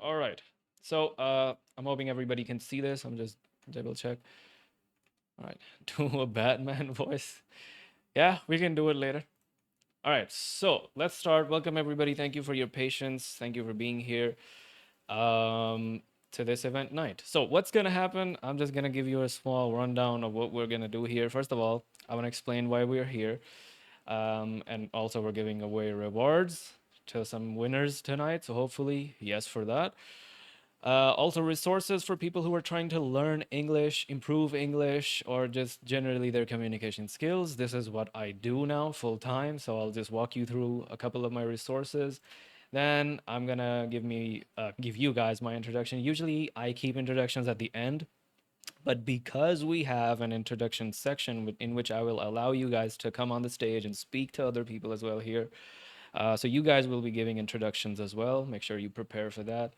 All right. So I'm hoping everybody can see this. I'm just double check. All right. Do a Batman voice. Yeah, we can do it later. All right. So let's start. Welcome everybody. Thank you for your patience. Thank you for being here um, to this event night. So what's gonna happen? I'm just gonna give you a small rundown of what we're gonna do here. First of all, I want to explain why we're here, and also we're giving away rewards to some winners tonight. So hopefully, yes for that. Also, resources for people who are trying to learn English, improve English, or just generally their communication skills. This is what I do now full time. So I'll just walk you through a couple of my resources. Then I'm gonna give you guys my introduction. Usually I keep introductions at the end, but because we have an introduction section in which I will allow you guys to come on the stage and speak to other people as well here. So you guys will be giving introductions as well. Make sure you prepare for that.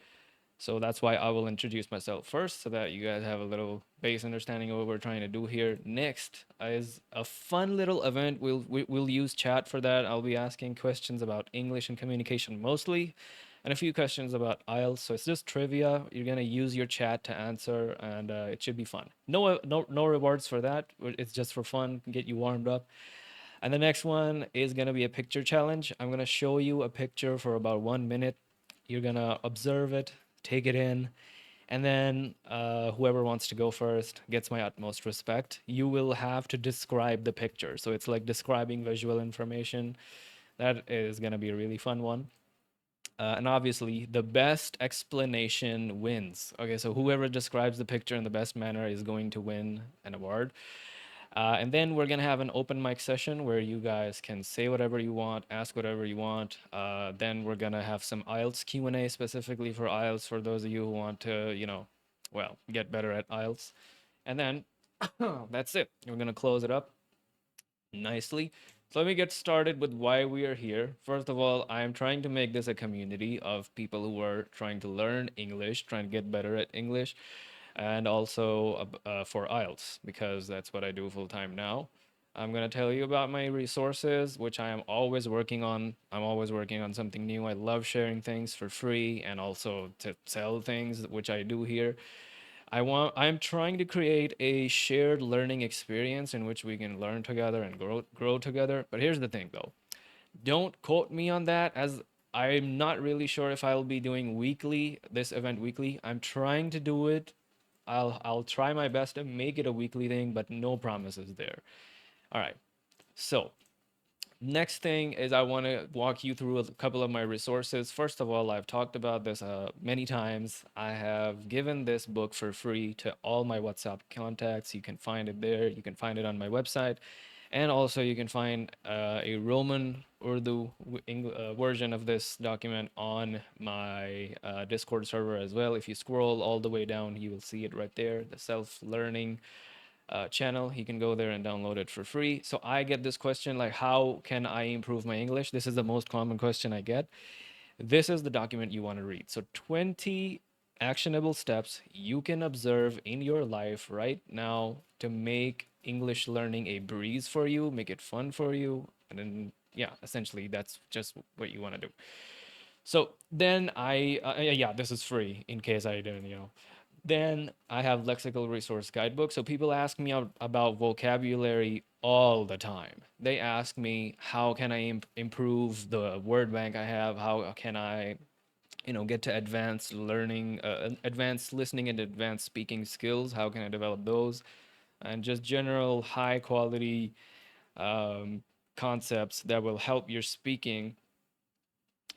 So that's why I will introduce myself first so that you guys have a little base understanding of what we're trying to do here. Next is a fun little event. We'll use chat for that. I'll be asking questions about English and communication mostly, and a few questions about IELTS. So it's just trivia. You're gonna use your chat to answer, and it should be fun. No rewards for that. It's just for fun, get you warmed up. And the next one is gonna be a picture challenge. I'm gonna show you a picture for about 1 minute. You're gonna observe it, take it in, and then whoever wants to go first gets my utmost respect. You will have to describe the picture. So it's like describing visual information. That is going to be a really fun one. And obviously, the best explanation wins. Okay, so whoever describes the picture in the best manner is going to win an award. And then we're gonna have an open mic session where you guys can say whatever you want, ask whatever you want. Then we're gonna have some IELTS Q&A specifically for IELTS for those of you who want to, well, get better at IELTS. And then that's it. We're gonna close it up nicely. So let me get started with why we are here. First of all, I am trying to make this a community of people who are trying to learn English, trying to get better at English, and also for IELTS because that's what I do full time now. I'm going to tell you about my resources, which I am always working on. I'm always working on something new. I love sharing things for free and also to sell things, which I do here. I'm trying to create a shared learning experience in which we can learn together and grow together. But here's the thing though. Don't quote me on that as I'm not really sure if I'll be doing this event weekly. I'm trying to do it. I'll try my best to make it a weekly thing, but no promises there. All right. So, next thing is I want to walk you through a couple of my resources. First of all, I've talked about this many times. I have given this book for free to all my WhatsApp contacts. You can find it there. You can find it on my website. And also, you can find a Roman Urdu version of this document on my Discord server as well. If you scroll all the way down, you will see it right there, the self learning channel. He can go there and download it for free. So I get this question like, how can I improve my English? This is the most common question I get. This is the document you want to read. So 20 actionable steps you can observe in your life right now to make English learning a breeze for you, make it fun for you. And then, yeah, essentially, that's just what you want to do. So then yeah, this is free in case I didn't. Then I have lexical resource guidebook. So people ask me about vocabulary all the time. They ask me, how can I improve the word bank I have? How can I, get to advanced learning, advanced listening and advanced speaking skills? How can I develop those? And just general high quality um, concepts that will help your speaking.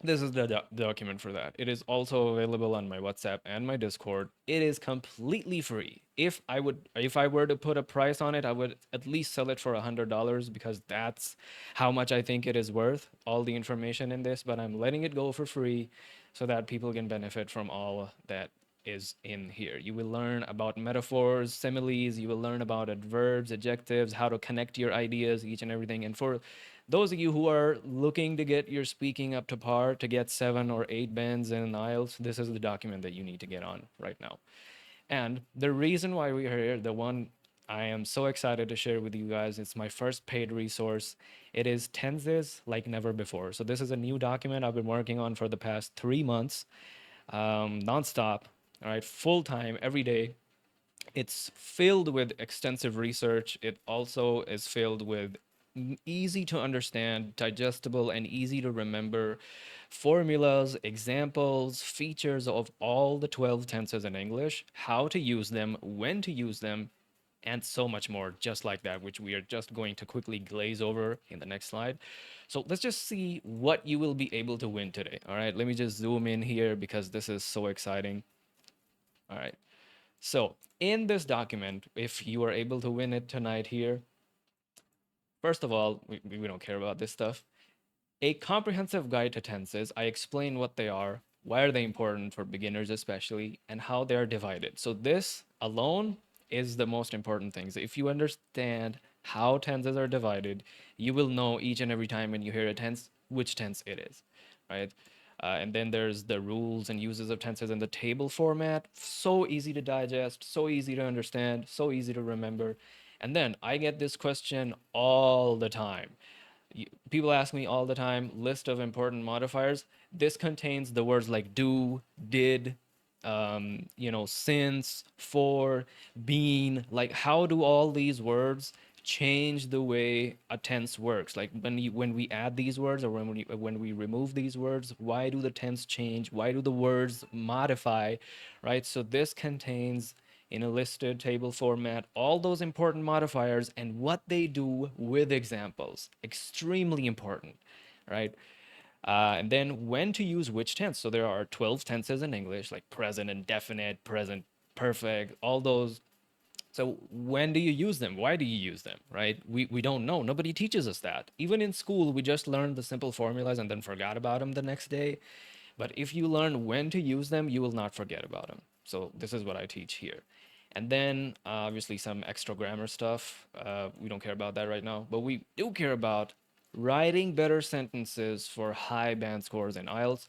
This is the document for that. It is also available on my WhatsApp and my Discord. It is completely free. If I were to put a price on it, I would at least sell it for $100 because that's how much I think it is worth, all the information in this, but I'm letting it go for free so that people can benefit from all that is in here. You will learn about metaphors, similes, you will learn about adverbs, adjectives, how to connect your ideas, each and everything. And for those of you who are looking to get your speaking up to par, to get 7 or 8 bands in IELTS, this is the document that you need to get on right now. And the reason why we are here, the one I am so excited to share with you guys, it's my first paid resource. It is Tenses Like Never Before. So this is a new document I've been working on for the past 3 months. nonstop, all right, full time, every day. It's filled with extensive research. It also is filled with easy to understand, digestible, and easy to remember formulas, examples, features of all the 12 tenses in English, how to use them, when to use them, and so much more just like that, which we are just going to quickly glaze over in the next slide. So let's just see what you will be able to win today. All right, let me just zoom in here because this is so exciting. All right. So in this document, if you are able to win it tonight here, first of all, we don't care about this stuff. A comprehensive guide to tenses. I explain what they are, why are they important for beginners especially, and how they are divided. So this alone is the most important things. If you understand how tenses are divided, you will know each and every time when you hear a tense, which tense it is, right? And then there's the rules and uses of tenses in the table format. So easy to digest, so easy to understand, so easy to remember. And then I get this question all the time. People ask me all the time, list of important modifiers. This contains the words like do, did, since, for, been. Like, how do all these words change the way a tense works? Like when we add these words, or when we remove these words, why do the tense change? Why do the words modify? Right? So this contains in a listed table format all those important modifiers and what they do with examples. Extremely important, right? And then when to use which tense. So there are 12 tenses in English, like present, indefinite, present perfect, all those. So when do you use them? Why do you use them, right? We don't know. Nobody teaches us that. Even in school, we just learned the simple formulas and then forgot about them the next day. But if you learn when to use them, you will not forget about them. So this is what I teach here. And then obviously some extra grammar stuff. We don't care about that right now, but we do care about writing better sentences for high band scores in IELTS.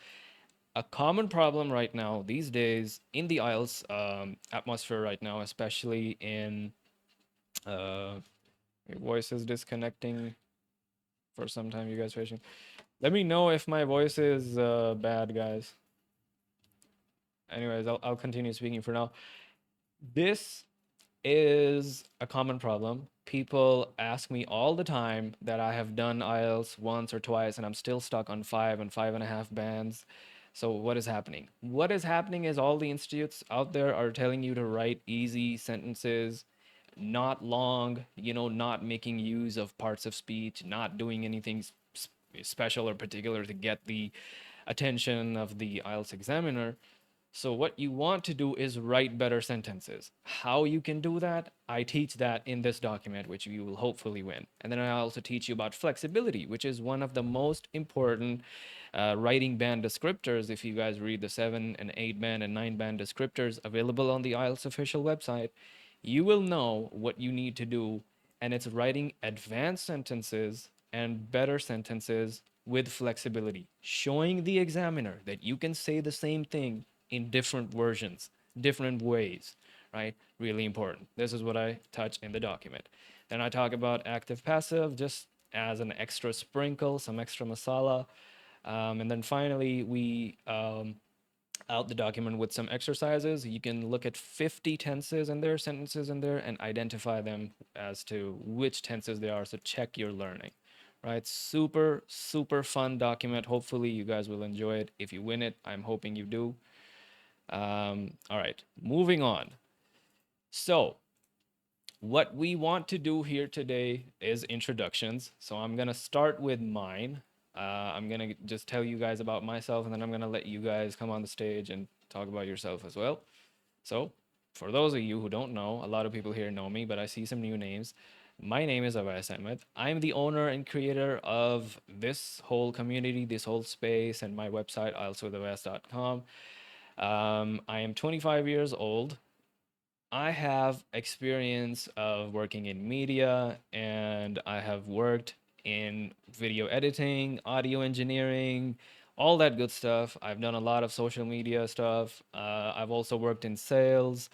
A common problem right now these days in the IELTS atmosphere right now, especially in your voice is disconnecting for some time. You guys patient. Let me know if my voice is bad, guys. Anyways, I'll continue speaking for now. This is a common problem. People ask me all the time that I have done IELTS once or twice and I'm still stuck on 5 and 5.5 bands. So, what is happening? What is happening is all the institutes out there are telling you to write easy sentences, not long, not making use of parts of speech, not doing anything special or particular to get the attention of the IELTS examiner. So what you want to do is write better sentences. How you can do that, I teach that in this document, which you will hopefully win. And then I also teach you about flexibility, which is one of the most important writing band descriptors. If you guys read the 7 and 8 band and 9 band descriptors available on the IELTS official website, you will know what you need to do. And it's writing advanced sentences and better sentences with flexibility, showing the examiner that you can say the same thing in different versions, different ways, right? Really important. This is what I touch in the document. Then I talk about active passive just as an extra sprinkle, some extra masala. And then finally, we out the document with some exercises. You can look at 50 tenses in there, sentences in there, and identify them as to which tenses they are. So check your learning, right? Super, super fun document. Hopefully, you guys will enjoy it. If you win it, I'm hoping you do. All right, moving on. So, what we want to do here today is introductions. So, I'm going to start with mine. I'm going to just tell you guys about myself, and then I'm going to let you guys come on the stage and talk about yourself as well. So, for those of you who don't know, a lot of people here know me, but I see some new names. My name is Awais. I'm the owner and creator of this whole community, this whole space, and my website, IELTSWithAwais.com. I am 25 years old. I have experience of working in media and I have worked in video editing, audio engineering, all that good stuff. I've done a lot of social media stuff. I've also worked in sales.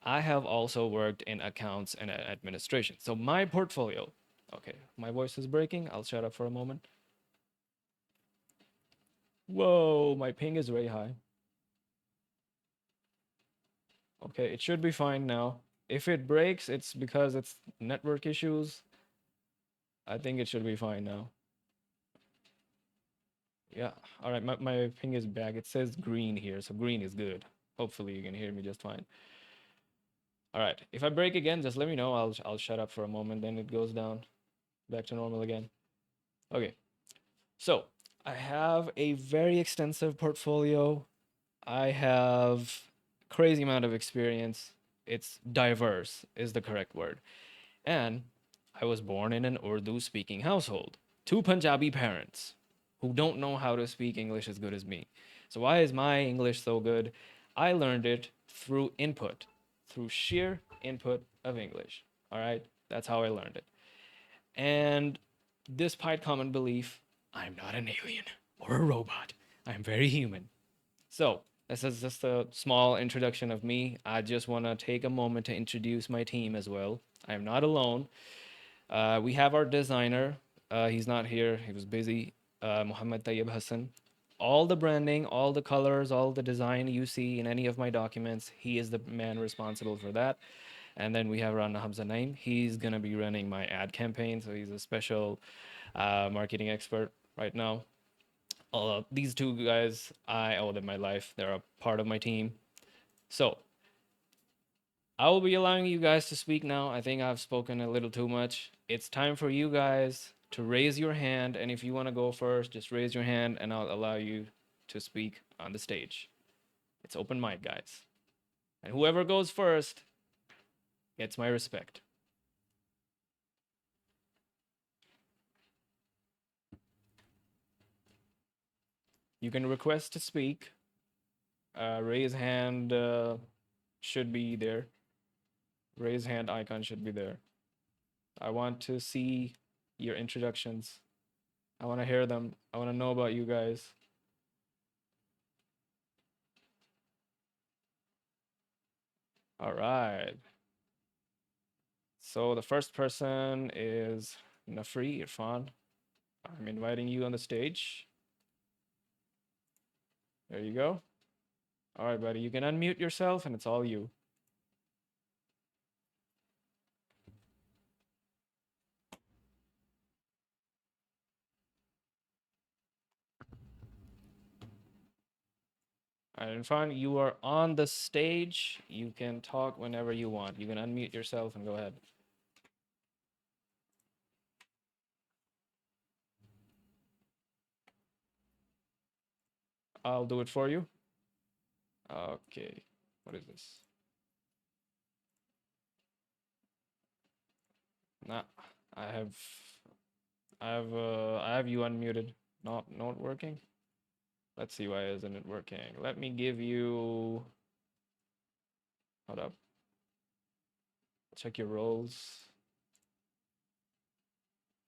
I have also worked in accounts and administration. So my portfolio, okay, my voice is breaking. I'll shut up for a moment. Whoa, my ping is very high. Okay, it should be fine now. If it breaks, it's because it's network issues. I think it should be fine now. Yeah. All right, my ping is back. It says green here, so green is good. Hopefully you can hear me just fine. All right. If I break again, just let me know. I'll shut up for a moment, then it goes down back to normal again. Okay. So, I have a very extensive portfolio. I have crazy amount of experience. It's diverse is the correct word. And I was born in an Urdu speaking household. Two Punjabi parents who don't know how to speak English as good as me. So, why is my English so good? I learned it through input, through sheer input of English. All right? That's how I learned it. And despite common belief, I'm not an alien or a robot. I'm very human. So, this is just a small introduction of me. I just want to take a moment to introduce my team as well. I am not alone. We have our designer. He's not here. He was busy. Muhammad Tayyib Hassan. All the branding, all the colors, all the design you see in any of my documents, he is the man responsible for that. And then we have Rana Hamza Naim. He's gonna be running my ad campaign, so he's a special marketing expert right now. These two guys, I owe them my life. They're a part of my team. So I will be allowing you guys to speak now. I think I've spoken a little too much. It's time for you guys to raise your hand. And if you want to go first, just raise your hand and I'll allow you to speak on the stage. It's open mic, guys. And whoever goes first gets my respect. You can request to speak. Raise hand should be there. Raise hand icon should be there. I want to see your introductions. I want to hear them. I want to know about you guys. All right. So the first person is Nafri Irfan. I'm inviting you on the stage. There you go. All right, buddy. You can unmute yourself and it's all you. All right, Irfan, you are on the stage. You can talk whenever you want. You can unmute yourself and go ahead. I'll do it for you. Okay. What is this? Nah, I have I have you unmuted. Not working. Let's see why isn't it working. Let me give you hold up. Check your roles.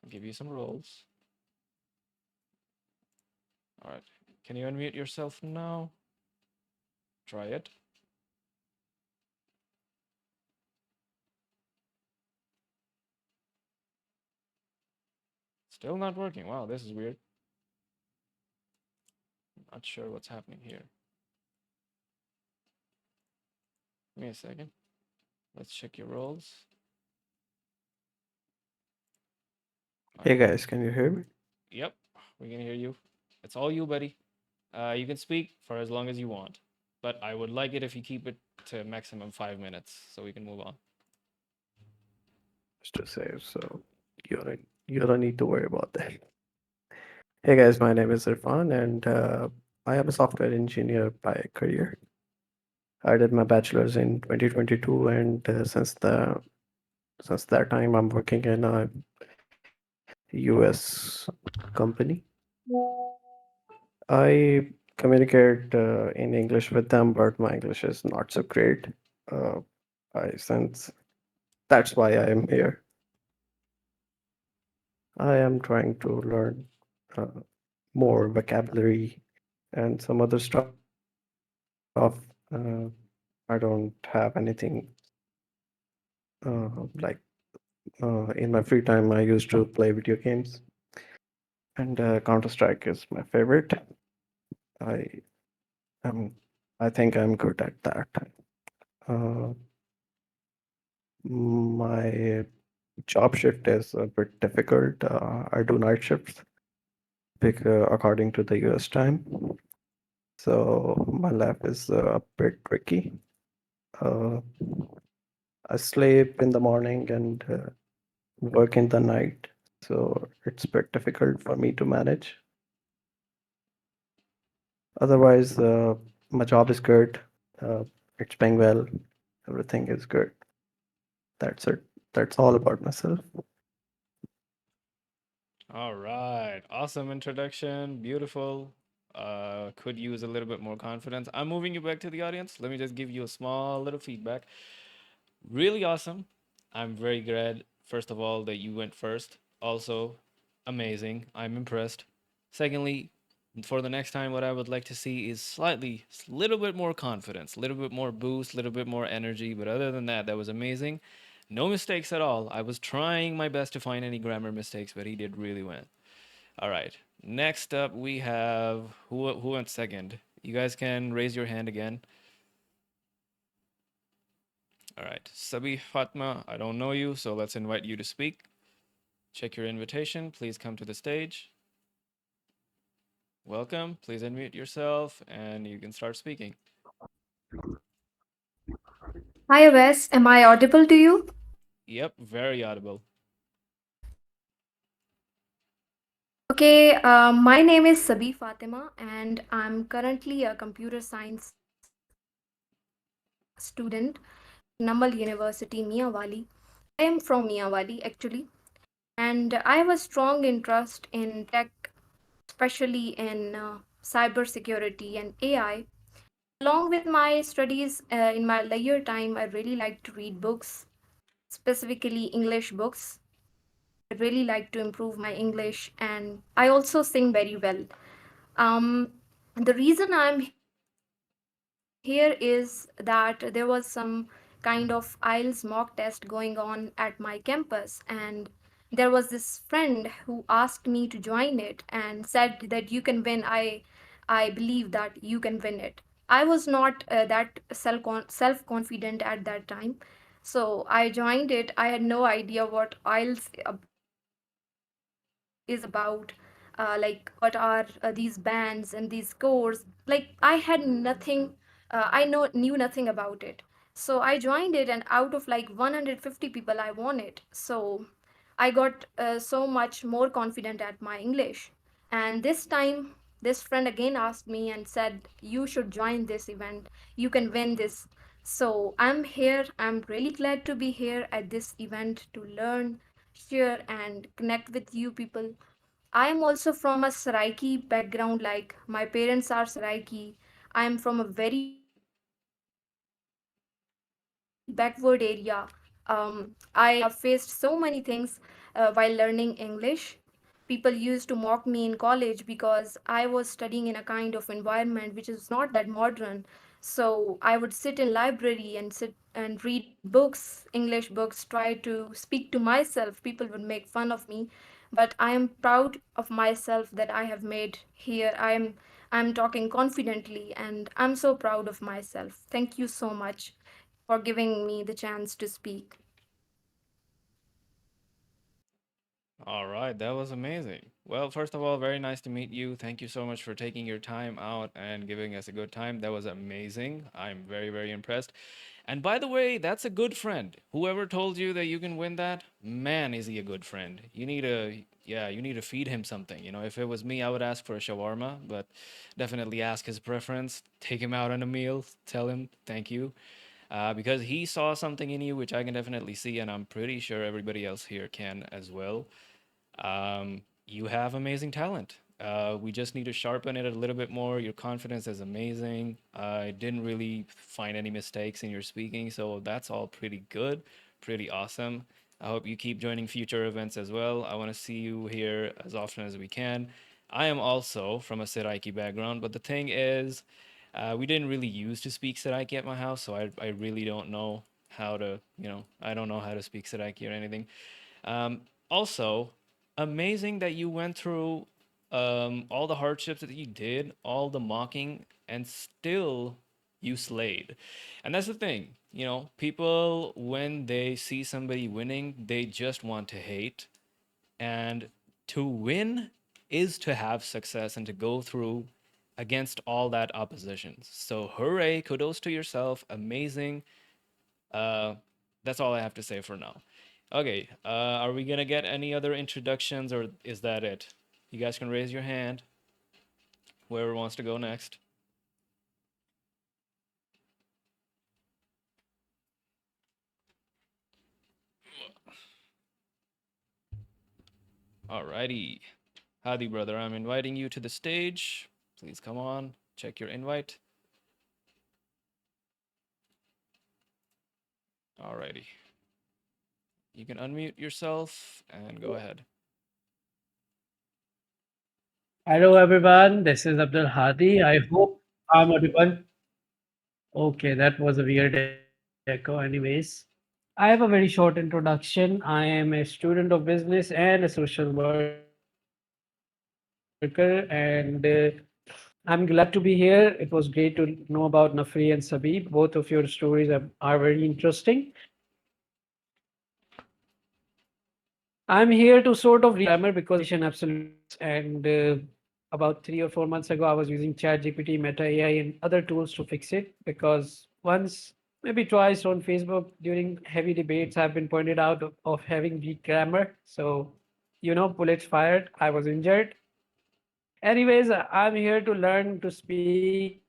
I'll give you some roles. All right. Can you unmute yourself now? Try it. Still not working. Wow, this is weird. Not sure what's happening here. Give me a second. Let's check your roles. Hey guys, can you hear me? Yep, we can hear you. It's all you, buddy. You can speak for as long as you want, but I would like it if you keep it to maximum 5 minutes so we can move on. Just to save, so you don't need to worry about that. Hey guys, my name is Irfan, and I am a software engineer by career. I did my bachelor's in 2022, and since that time, I'm working in a US company. I communicate in English with them, but my English is not so great. Uh, I sense that's why I am here. I am trying to learn uh, more vocabulary and some other stuff. I don't have anything like in my free time. I used to play video games, and Counter Strike is my favorite. I am, I think I'm good at that. Uh, my job shift is a bit difficult. I do night shifts according to the US time. So my life is a bit tricky. Uh, I sleep in the morning and work in the night. So it's a bit difficult for me to manage. Otherwise, my job is good. Uh, it's paying well. Everything is good. That's it. That's all about myself. All right. Awesome introduction. Beautiful. Could use a little bit more confidence. I'm moving you back to the audience. Let me just give you a small little feedback. Really awesome. I'm very glad, first of all, that you went first. Also, amazing. I'm impressed. Secondly, for the next time, what I would like to see is slightly, little bit more confidence, a little bit more boost, a little bit more energy. But other than that, that was amazing. No mistakes at all. I was trying my best to find any grammar mistakes, but he did really well. All right. Next up, we have who went second? You guys can raise your hand again. All right. Sabi Fatma, I don't know you, so let's invite you to speak. Check your invitation. Please come to the stage. Welcome. Please unmute yourself and you can start speaking. Hi, Wes. Am I audible to you? Yep, very audible. Okay, my name is Sabeeh Fatima, and I'm currently a computer science student in Namal University, Miawali. I am from Miawali, actually, and I have a strong interest in tech, especially in cybersecurity and AI. Along with my studies in my leisure time, I really like to read books, specifically English books. I really like to improve my English, and I also sing very well. Um, the reason I'm here is that there was some kind of IELTS mock test going on at my campus, and there was this friend who asked me to join it and said that you can win. I believe that you can win it. I was not that self confident at that time, so I joined it. I had no idea what IELTS is about, like what are these bands and these scores. Like I had nothing, knew nothing about it. So I joined it, and out of like 150 people, I won it. So I got so much more confident at my English. And this time, this friend again asked me and said, "You should join this event. You can win this." So I'm here. I'm really glad to be here at this event to learn, share, and connect with you people. I am also from a Saraiki background, like my parents are Saraiki. I am from a very backward area. I have faced so many things while learning English. People used to mock me in college because I was studying in a kind of environment which is not that modern. So I would sit in library and read books, English books, try to speak to myself. People would make fun of me, but I am proud of myself that I have made here. I'm talking confidently, and I'm so proud of myself. Thank you so much for giving me the chance to speak. All right, that was amazing. Well, first of all, very nice to meet you. Thank you so much for taking your time out and giving us a good time. That was amazing. I'm very, very impressed. And by the way, that's a good friend. Whoever told you that you can win that, man, is he a good friend. You need to feed him something. You know, if it was me, I would ask for a shawarma, but definitely ask his preference. Take him out on a meal. Tell him thank you. Because he saw something in you, which I can definitely see, and I'm pretty sure everybody else here can as well. You have amazing talent. We just need to sharpen it a little bit more. Your confidence is amazing. I didn't really find any mistakes in your speaking, so that's all pretty good, pretty awesome. I hope you keep joining future events as well. I want to see you here as often as we can. I am also from a Seraiki background, but the thing is, we didn't really use to speak Seraiki at my house, so I really don't know how to, I don't know how to speak Seraiki or anything. Also, amazing that you went through all the hardships that you did, all the mocking, and still You slayed. And that's the thing, you know, people, when they see somebody winning, they just want to hate. And to win is to have success and to go through against all that opposition. So, hooray, kudos to yourself. Amazing. Uh, that's all I have to say for now. Okay, are we gonna get any other introductions or is that it? You guys can raise your hand. Whoever wants to go next. Alrighty. Hadi, brother, I'm inviting you to the stage. Please come on, check your invite. Alrighty. You can unmute yourself and go ahead. Hello everyone, this is Abdul Hadi. I hope I'm audible. Okay, that was a weird echo. Anyways, I have a very short introduction. I am a student of business and a social worker, and I'm glad to be here. It was great to know about Nafri and Sabeeh. Both of your stories are very interesting. I'm here to sort of grammar because I think grammar absolutely sucks. And about 3 or 4 months ago, I was using ChatGPT, Meta AI, and other tools to fix it because once, maybe twice on Facebook during heavy debates, I've been pointed out of having weak grammar. So, bullets fired. I was injured. Anyways, I'm here to learn to speak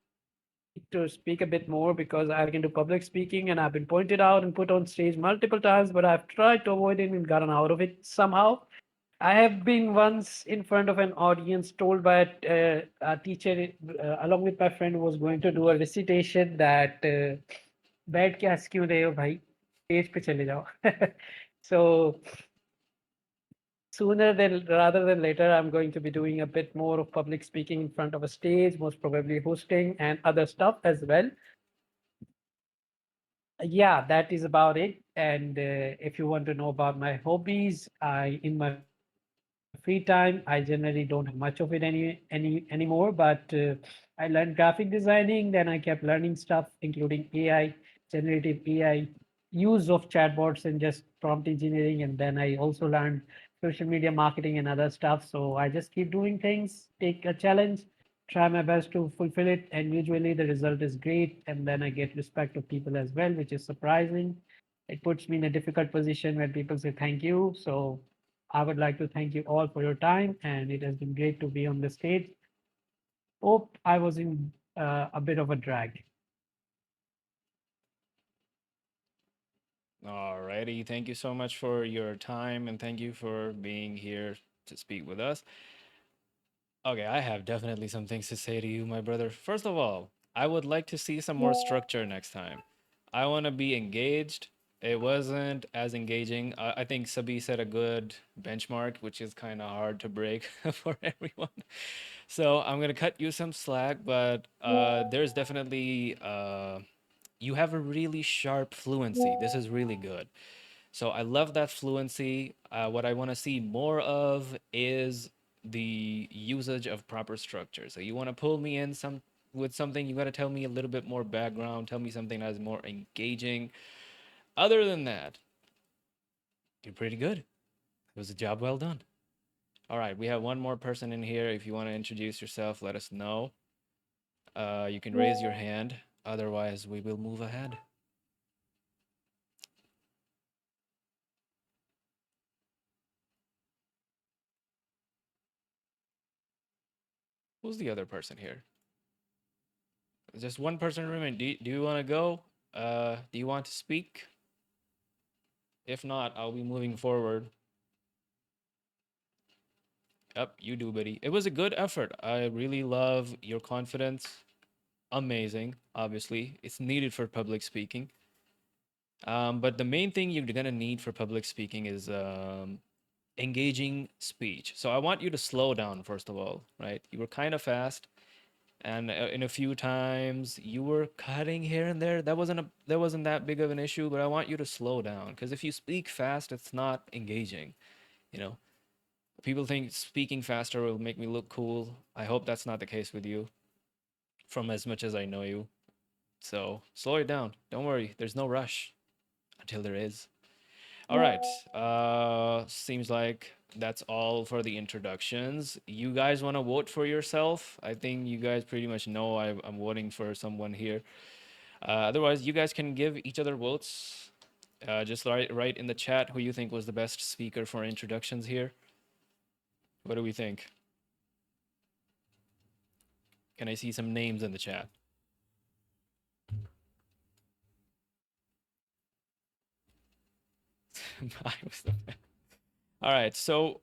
a bit more because I've been into public speaking and I've been pointed out and put on stage multiple times, but I've tried to avoid it and gotten out of it somehow. I have been once in front of an audience told by a teacher along with my friend who was going to do a recitation that बैठ के हंस क्यों रहे हो भाई stage पे चले जाओ so sooner than rather than later, I'm going to be doing a bit more of public speaking in front of a stage, most probably hosting and other stuff as well. Yeah, that is about it. And if you want to know about my hobbies, in my free time, I generally don't have much of it anymore. But I learned graphic designing, then I kept learning stuff, including AI, generative AI, use of chatbots, and just prompt engineering. And then I also learned social media marketing and other stuff. So I just keep doing things, take a challenge, try my best to fulfill it, and usually the result is great. And then I get respect of people as well, which is surprising. It puts me in a difficult position when people say thank you. So I would like to thank you all for your time, and it has been great to be on the stage. Hope I was in a bit of a drag. Alrighty. Thank you so much for your time and thank you for being here to speak with us. Okay, I have definitely some things to say to you, my brother. First of all, I would like to see some more structure next time. I want to be engaged. It wasn't as engaging. I think Sabi set a good benchmark, which is kind of hard to break for everyone. So I'm gonna cut you some slack, but there's definitely you have a really sharp fluency. This is really good. So I love that fluency. What I want to see more of is the usage of proper structure. So you want to pull me in some with something, you got to tell me a little bit more background, tell me something that is more engaging. Other than that, you're pretty good. It was a job well done. All right, we have one more person in here. If you want to introduce yourself, let us know. You can raise your hand. Otherwise, we will move ahead. Who's the other person here? Just one person remain. Do you want to go? Do you want to speak? If not, I'll be moving forward. Yep, you do, buddy. It was a good effort. I really love your confidence. Amazing, obviously. It's needed for public speaking. But the main thing you're gonna need for public speaking is engaging speech. So I want you to slow down, first of all, right? You were kind of fast. And in a few times you were cutting here and there. That wasn't that big of an issue, but I want you to slow down because if you speak fast, it's not engaging. You know, people think speaking faster will make me look cool. I hope that's not the case with you, from as much as I know you. So slow it down. Don't worry. There's no rush until there is. All right. Seems like that's all for the introductions. You guys want to vote for yourself? I think you guys pretty much know I'm voting for someone here. Otherwise, you guys can give each other votes. Just write in the chat who you think was the best speaker for introductions here. What do we think? Can I see some names in the chat? I was the best. All right, so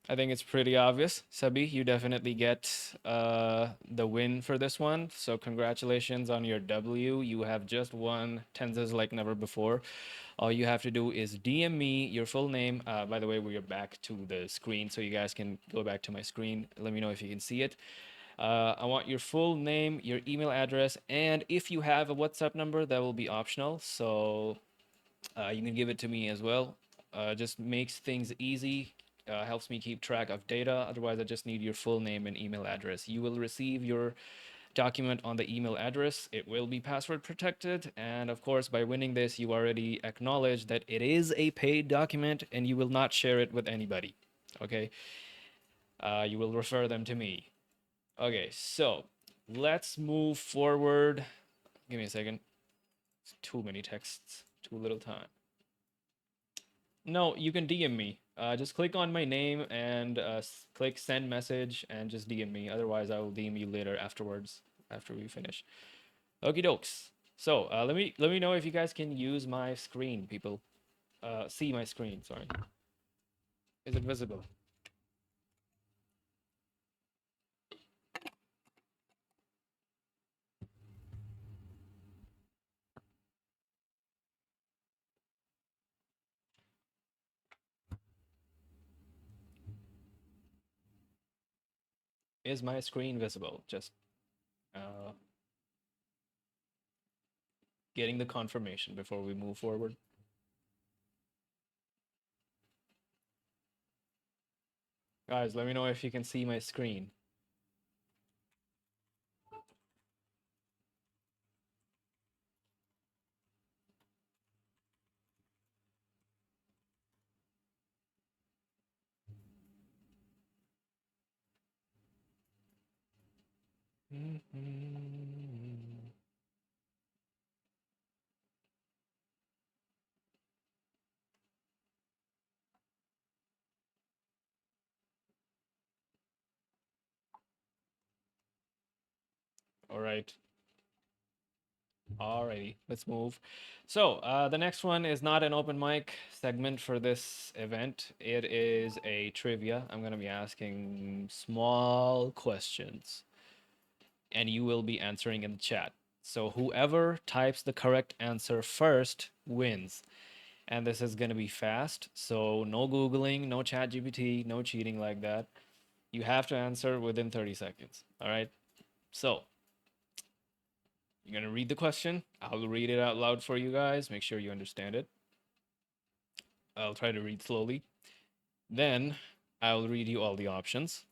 I think it's pretty obvious. Sabeeh, you definitely get the win for this one. So congratulations on your W. You have just won tenses like never before. All you have to do is DM me your full name. By the way, we are back to the screen, so you guys can go back to my screen. Let me know if you can see it. I want your full name, your email address, and if you have a WhatsApp number, that will be optional. So you can give it to me as well. Just makes things easy, helps me keep track of data. Otherwise, I just need your full name and email address. You will receive your document on the email address. It will be password protected. And of course, by winning this, you already acknowledge that it is a paid document and you will not share it with anybody. Okay. You will refer them to me. Okay, so let's move forward. Give me a second. It's too many texts, too little time. No, you can DM me. Just click on my name and click send message and just DM me. Otherwise, I will DM you later afterwards after we finish. Okie dokes. So let me know if you guys can use my screen, people. See my screen. Sorry. Is it visible? Is my screen visible? Just uh, getting the confirmation before we move forward. Guys, let me know if you can see my screen. All right. Alrighty, let's move. So the next one is not an open mic segment for this event. It is a trivia. I'm going to be asking small questions and you will be answering in the chat. So whoever types the correct answer first wins. And this is going to be fast. So no Googling, no chat GPT, no cheating like that. You have to answer within 30 seconds. All right. So you're going to read the question. I'll read it out loud for you guys. Make sure you understand it. I'll try to read slowly. Then I'll read you all the options.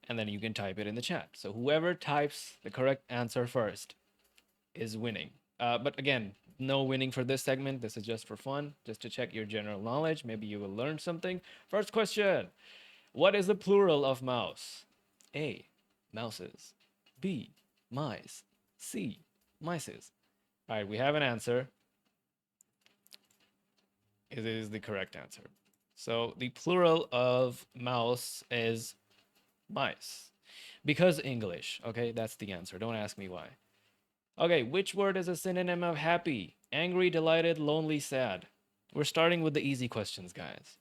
And then you can type it in the chat. So whoever types the correct answer first is winning. But again, no winning for this segment. This is just for fun, just to check your general knowledge. Maybe you will learn something. First question. What is the plural of mouse? A, mouses. B, mice. C, mices. All right, we have an answer. It is the correct answer. So the plural of mouse is mice. Because English. Okay, that's the answer. Don't ask me why. Okay, which word is a synonym of happy? Angry, delighted, lonely, sad. We're starting with the easy questions, guys.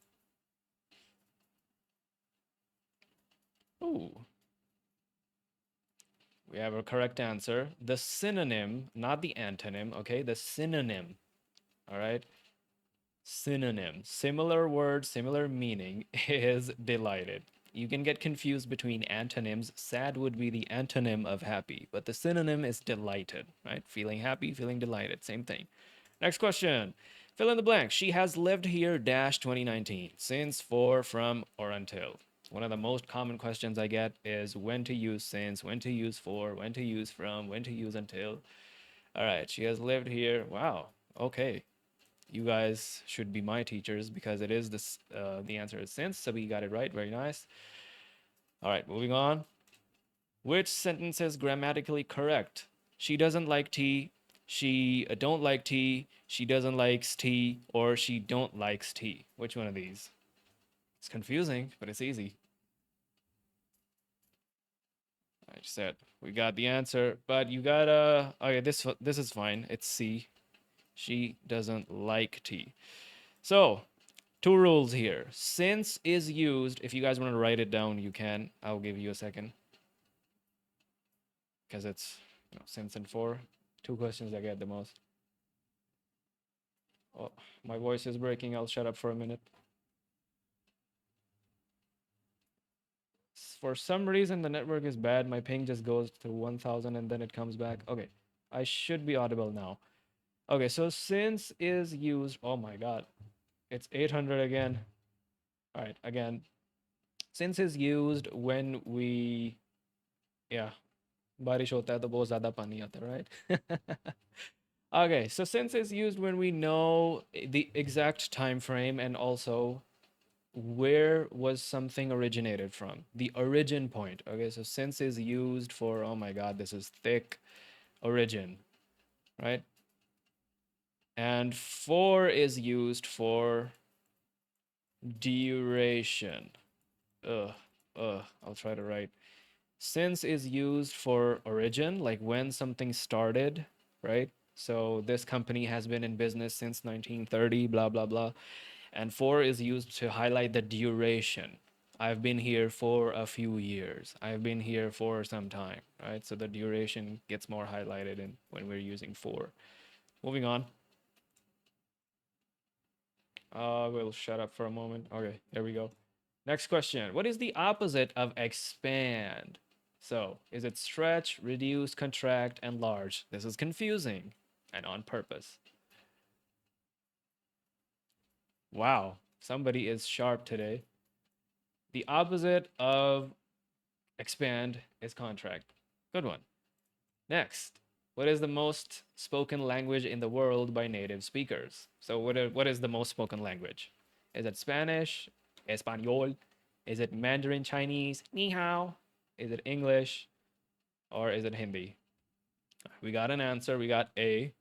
Ooh. We have a correct answer. The synonym, not the antonym, okay? The synonym. All right? Synonym. Similar word, similar meaning is delighted. You can get confused between antonyms. Sad would be the antonym of happy, but the synonym is delighted, right? Feeling happy, feeling delighted, same thing. Next question. Fill in the blank. She has lived here dash 2019 since, for, from, or until. One of the most common questions I get is when to use since, when to use for, when to use from, when to use until. All right, she has lived here. Wow. Okay. You guys should be my teachers because it is this. The answer is since. So we got it right. Very nice. All right, moving on. Which sentence is grammatically correct? She doesn't like tea. She don't like tea. She doesn't likes tea, or she don't likes tea. Which one of these? It's confusing, but it's easy. I just said we got the answer, but you gotta. Okay, this is fine. It's C. She doesn't like tea. So, two rules here. Since is used. If you guys want to write it down, you can. I'll give you a second because it's since and for. Two questions I get the most. Oh, my voice is breaking. I'll shut up for a minute. For some reason, the network is bad. My ping just goes to 1000 and then it comes back. Okay, I should be audible now. Okay, so since is used. Oh my God, it's 800 again. All right, again. Since is used when we, yeah, बारिश होता है तो बहुत ज़्यादा पानी आता है, right? Okay, so since is used when we know the exact time frame and also where was something originated from, the origin point. Okay, so since is used for, oh my God, this is thick, origin, right? And for is used for duration. I'll try to write. Since is used for origin, like when something started, right? So this company has been in business since 1930, blah, blah, blah. And for is used to highlight the duration. I've been here for a few years. I've been here for some time, right? So the duration gets more highlighted in when we're using for. Moving on. We'll shut up for a moment. Okay, there we go. Next question. What is the opposite of expand? So, is it stretch, reduce, contract, enlarge? This is confusing and on purpose. Wow, somebody is sharp today. The opposite of expand is contract. Good one. Next, what is the most spoken language in the world by native speakers? So, what is the most spoken language? Is it Spanish, Espanol? Is it Mandarin Chinese, Ni hao? Is it English, or is it Hindi? We got an answer. We got A.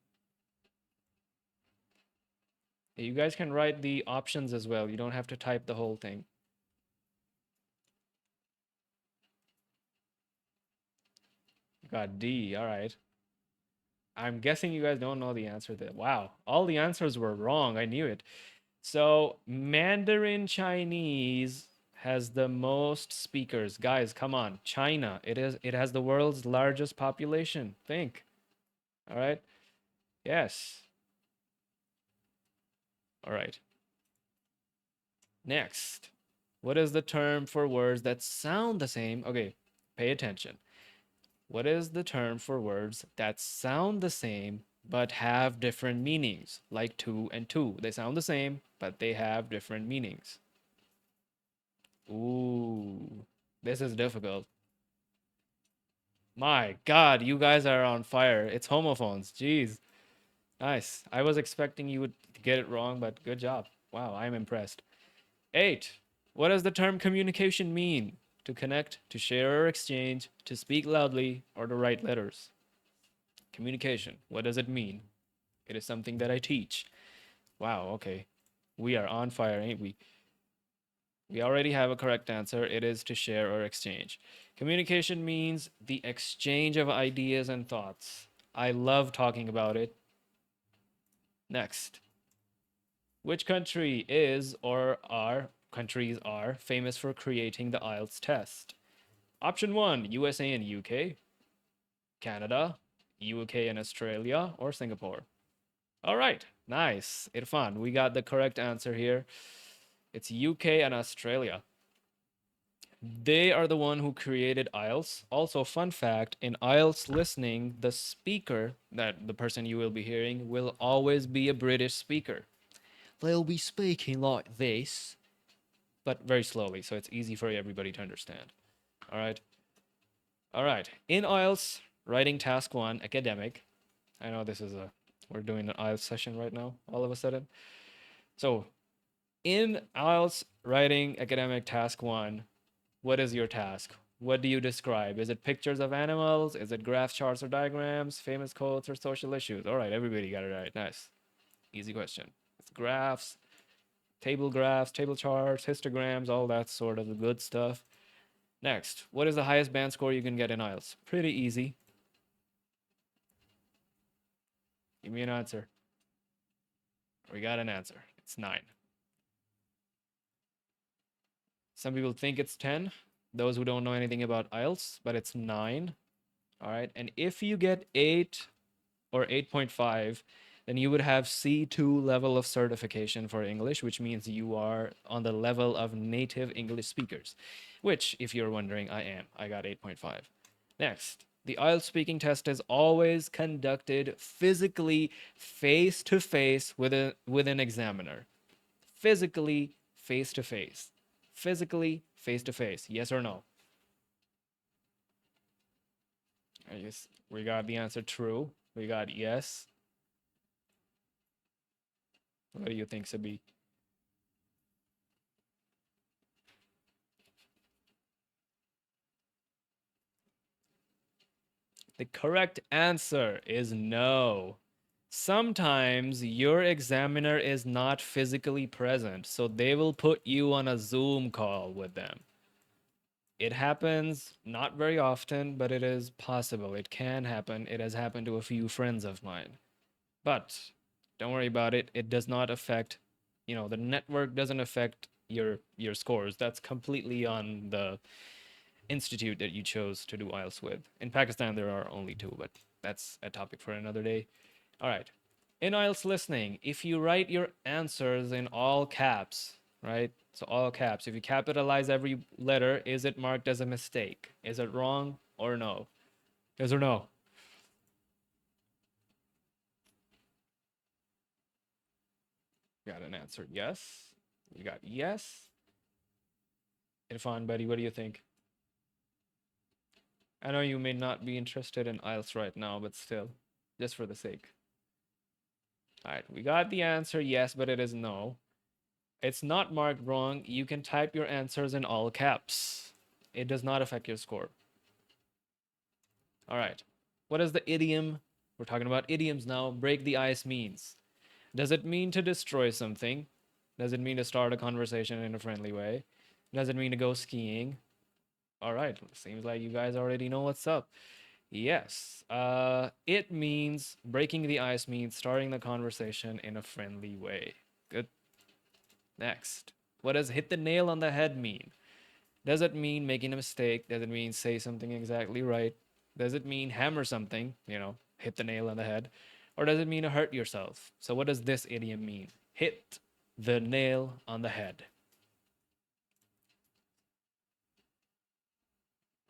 You guys can write the options as well. You don't have to type the whole thing. You got D. All right. I'm guessing you guys don't know the answer to that. Wow. All the answers were wrong. I knew it. So Mandarin Chinese has the most speakers. Guys, come on. China. It has the world's largest population. Think. All right. Yes. All right. Next. What is the term for words that sound the same? Okay, pay attention. What is the term for words that sound the same but have different meanings? Like two and two. They sound the same, but they have different meanings. Ooh, this is difficult. My God, you guys are on fire. It's homophones. Jeez. Nice. I was expecting you would get it wrong, but good job. Wow, I'm impressed. 8. What does the term communication mean? To connect, to share or exchange, to speak loudly, or to write letters? Communication. What does it mean? It is something that I teach. Wow, okay. We are on fire, ain't we? We already have a correct answer. It is to share or exchange. Communication means the exchange of ideas and thoughts. I love talking about it. Next. Which country is or are countries are famous for creating the IELTS test? Option 1, USA and UK, Canada, UK and Australia, or Singapore. All right, nice. Irfan, we got the correct answer here. It's UK and Australia. They are the one who created IELTS. Also, fun fact, in IELTS listening, the speaker, that the person you will be hearing, will always be a British speaker. They'll be speaking like this, but very slowly, so it's easy for everybody to understand. All right. All right. In IELTS, writing task 1, academic, I know this is we're doing an IELTS session right now, all of a sudden. So in IELTS writing academic task 1, what is your task? What do you describe? Is it pictures of animals? Is it graph charts or diagrams, famous quotes or social issues? All right, everybody got it right. Nice. Easy question. It's graphs, table graphs, table charts, histograms, all that sort of good stuff. Next, what is the highest band score you can get in IELTS? Pretty easy. Give me an answer. We got an answer. It's 9. Some people think it's 10, those who don't know anything about IELTS, but it's 9. All right. And if you get 8 or 8.5, then you would have C2 level of certification for English, which means you are on the level of native English speakers, which, if you're wondering, I am. I got 8.5. Next, the IELTS speaking test is always conducted physically, face to face with an examiner. Physically, face to face. Physically, face to face. Yes or no? I guess we got the answer true. We got yes. What do you think, Sabeeh? The correct answer is no. Sometimes your examiner is not physically present, so they will put you on a Zoom call with them. It happens not very often, but it is possible. It can happen. It has happened to a few friends of mine. But don't worry about it. It does not affect, the network doesn't affect your scores. That's completely on the institute that you chose to do IELTS with. In Pakistan, there are only 2, but that's a topic for another day. All right. In IELTS listening, if you write your answers in all caps, right? So all caps, if you capitalize every letter, is it marked as a mistake? Is it wrong or no? Yes or no? Got an answer. Yes. You got yes. Irfan, buddy, what do you think? I know you may not be interested in IELTS right now, but still, just for the sake. All right, we got the answer yes, but it is no. It's not marked wrong. You can type your answers in all caps. It does not affect your score. All right, what is the idiom? We're talking about idioms now. Break the ice means. Does it mean to destroy something? Does it mean to start a conversation in a friendly way? Does it mean to go skiing? All right, seems like you guys already know what's up. Yes, it means breaking the ice means starting the conversation in a friendly way. Good. Next, what does hit the nail on the head mean? Does it mean making a mistake? Does it mean say something exactly right? Does it mean hammer something, hit the nail on the head? Or does it mean to hurt yourself? So, what does this idiom mean? Hit the nail on the head.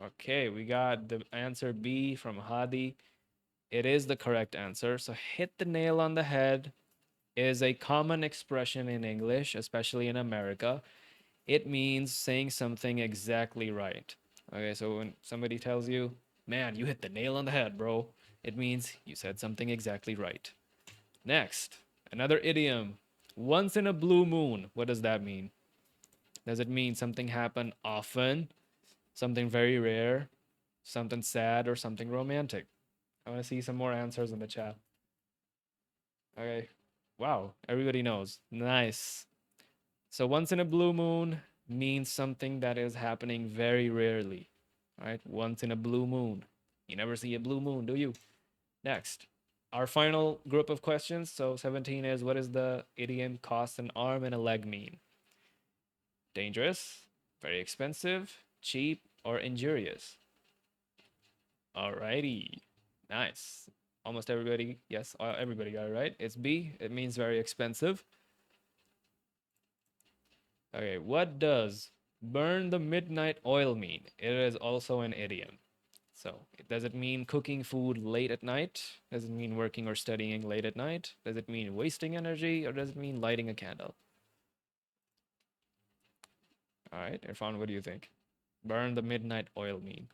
Okay, we got the answer B from Hadi. It is the correct answer. So, hit the nail on the head is a common expression in English, especially in America. It means saying something exactly right. Okay, so when somebody tells you, man, you hit the nail on the head, bro, it means you said something exactly right. Next, another idiom. Once in a blue moon. What does that mean? Does it mean something happen often, something very rare, something sad, or something romantic? I want to see some more answers in the chat. Okay. Wow, everybody knows. Nice. So once in a blue moon means something that is happening very rarely, right? Once in a blue moon. You never see a blue moon, do you? Next, our final group of questions. So 17 is, what is the idiom cost an arm and a leg mean? Dangerous, very expensive, cheap, or injurious? Alrighty, nice. Almost everybody, yes, everybody got it right. It's B, it means very expensive. Okay, what does burn the midnight oil mean? It is also an idiom. So, does it mean cooking food late at night? Does it mean working or studying late at night? Does it mean wasting energy, or does it mean lighting a candle? All right, Irfan, what do you think? Burn the midnight oil mean?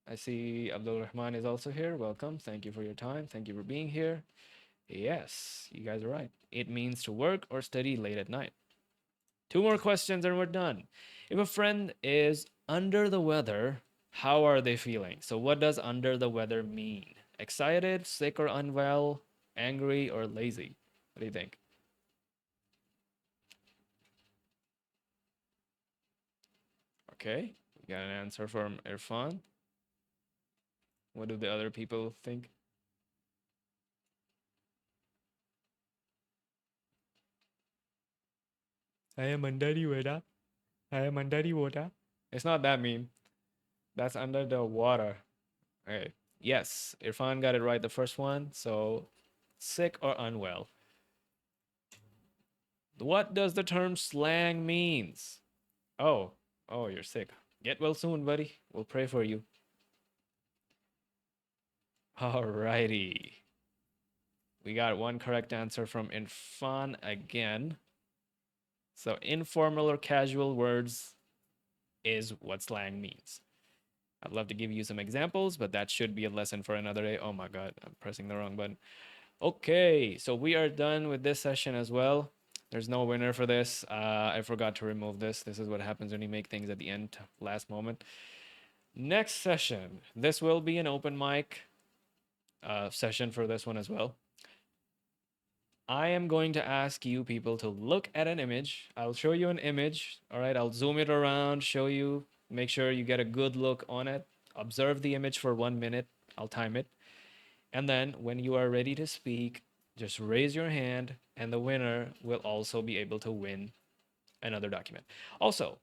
I see Abdul Rahman is also here. Welcome. Thank you for your time. Thank you for being here. Yes, you guys are right. It means to work or study late at night. Two more questions and we're done. If a friend is under the weather, how are they feeling? So, what does under the weather mean? Excited, sick or unwell, angry or lazy? What do you think? Okay, we got an answer from Irfan. What do the other people think? I am under the weather. I am under the water. It's not that mean. That's under the water. Okay. Yes, Irfan got it right the first one. So, sick or unwell. What does the term slang means? Oh, oh, you're sick. Get well soon, buddy. We'll pray for you. Alrighty. We got one correct answer from Irfan again. So, informal or casual words is what slang means. I'd love to give you some examples, but that should be a lesson for another day. Oh my God, I'm pressing the wrong button. Okay, so we are done with this session as well. There's no winner for this. I forgot to remove this. This is what happens when you make things at the end, last moment. Next session, this will be an open mic session for this one as well. I am going to ask you people to look at an image. I'll show you an image. All right, I'll zoom it around, show you, make sure you get a good look on it. Observe the image for 1 minute. I'll time it. And then when you are ready to speak, just raise your hand, and the winner will also be able to win another document. Also,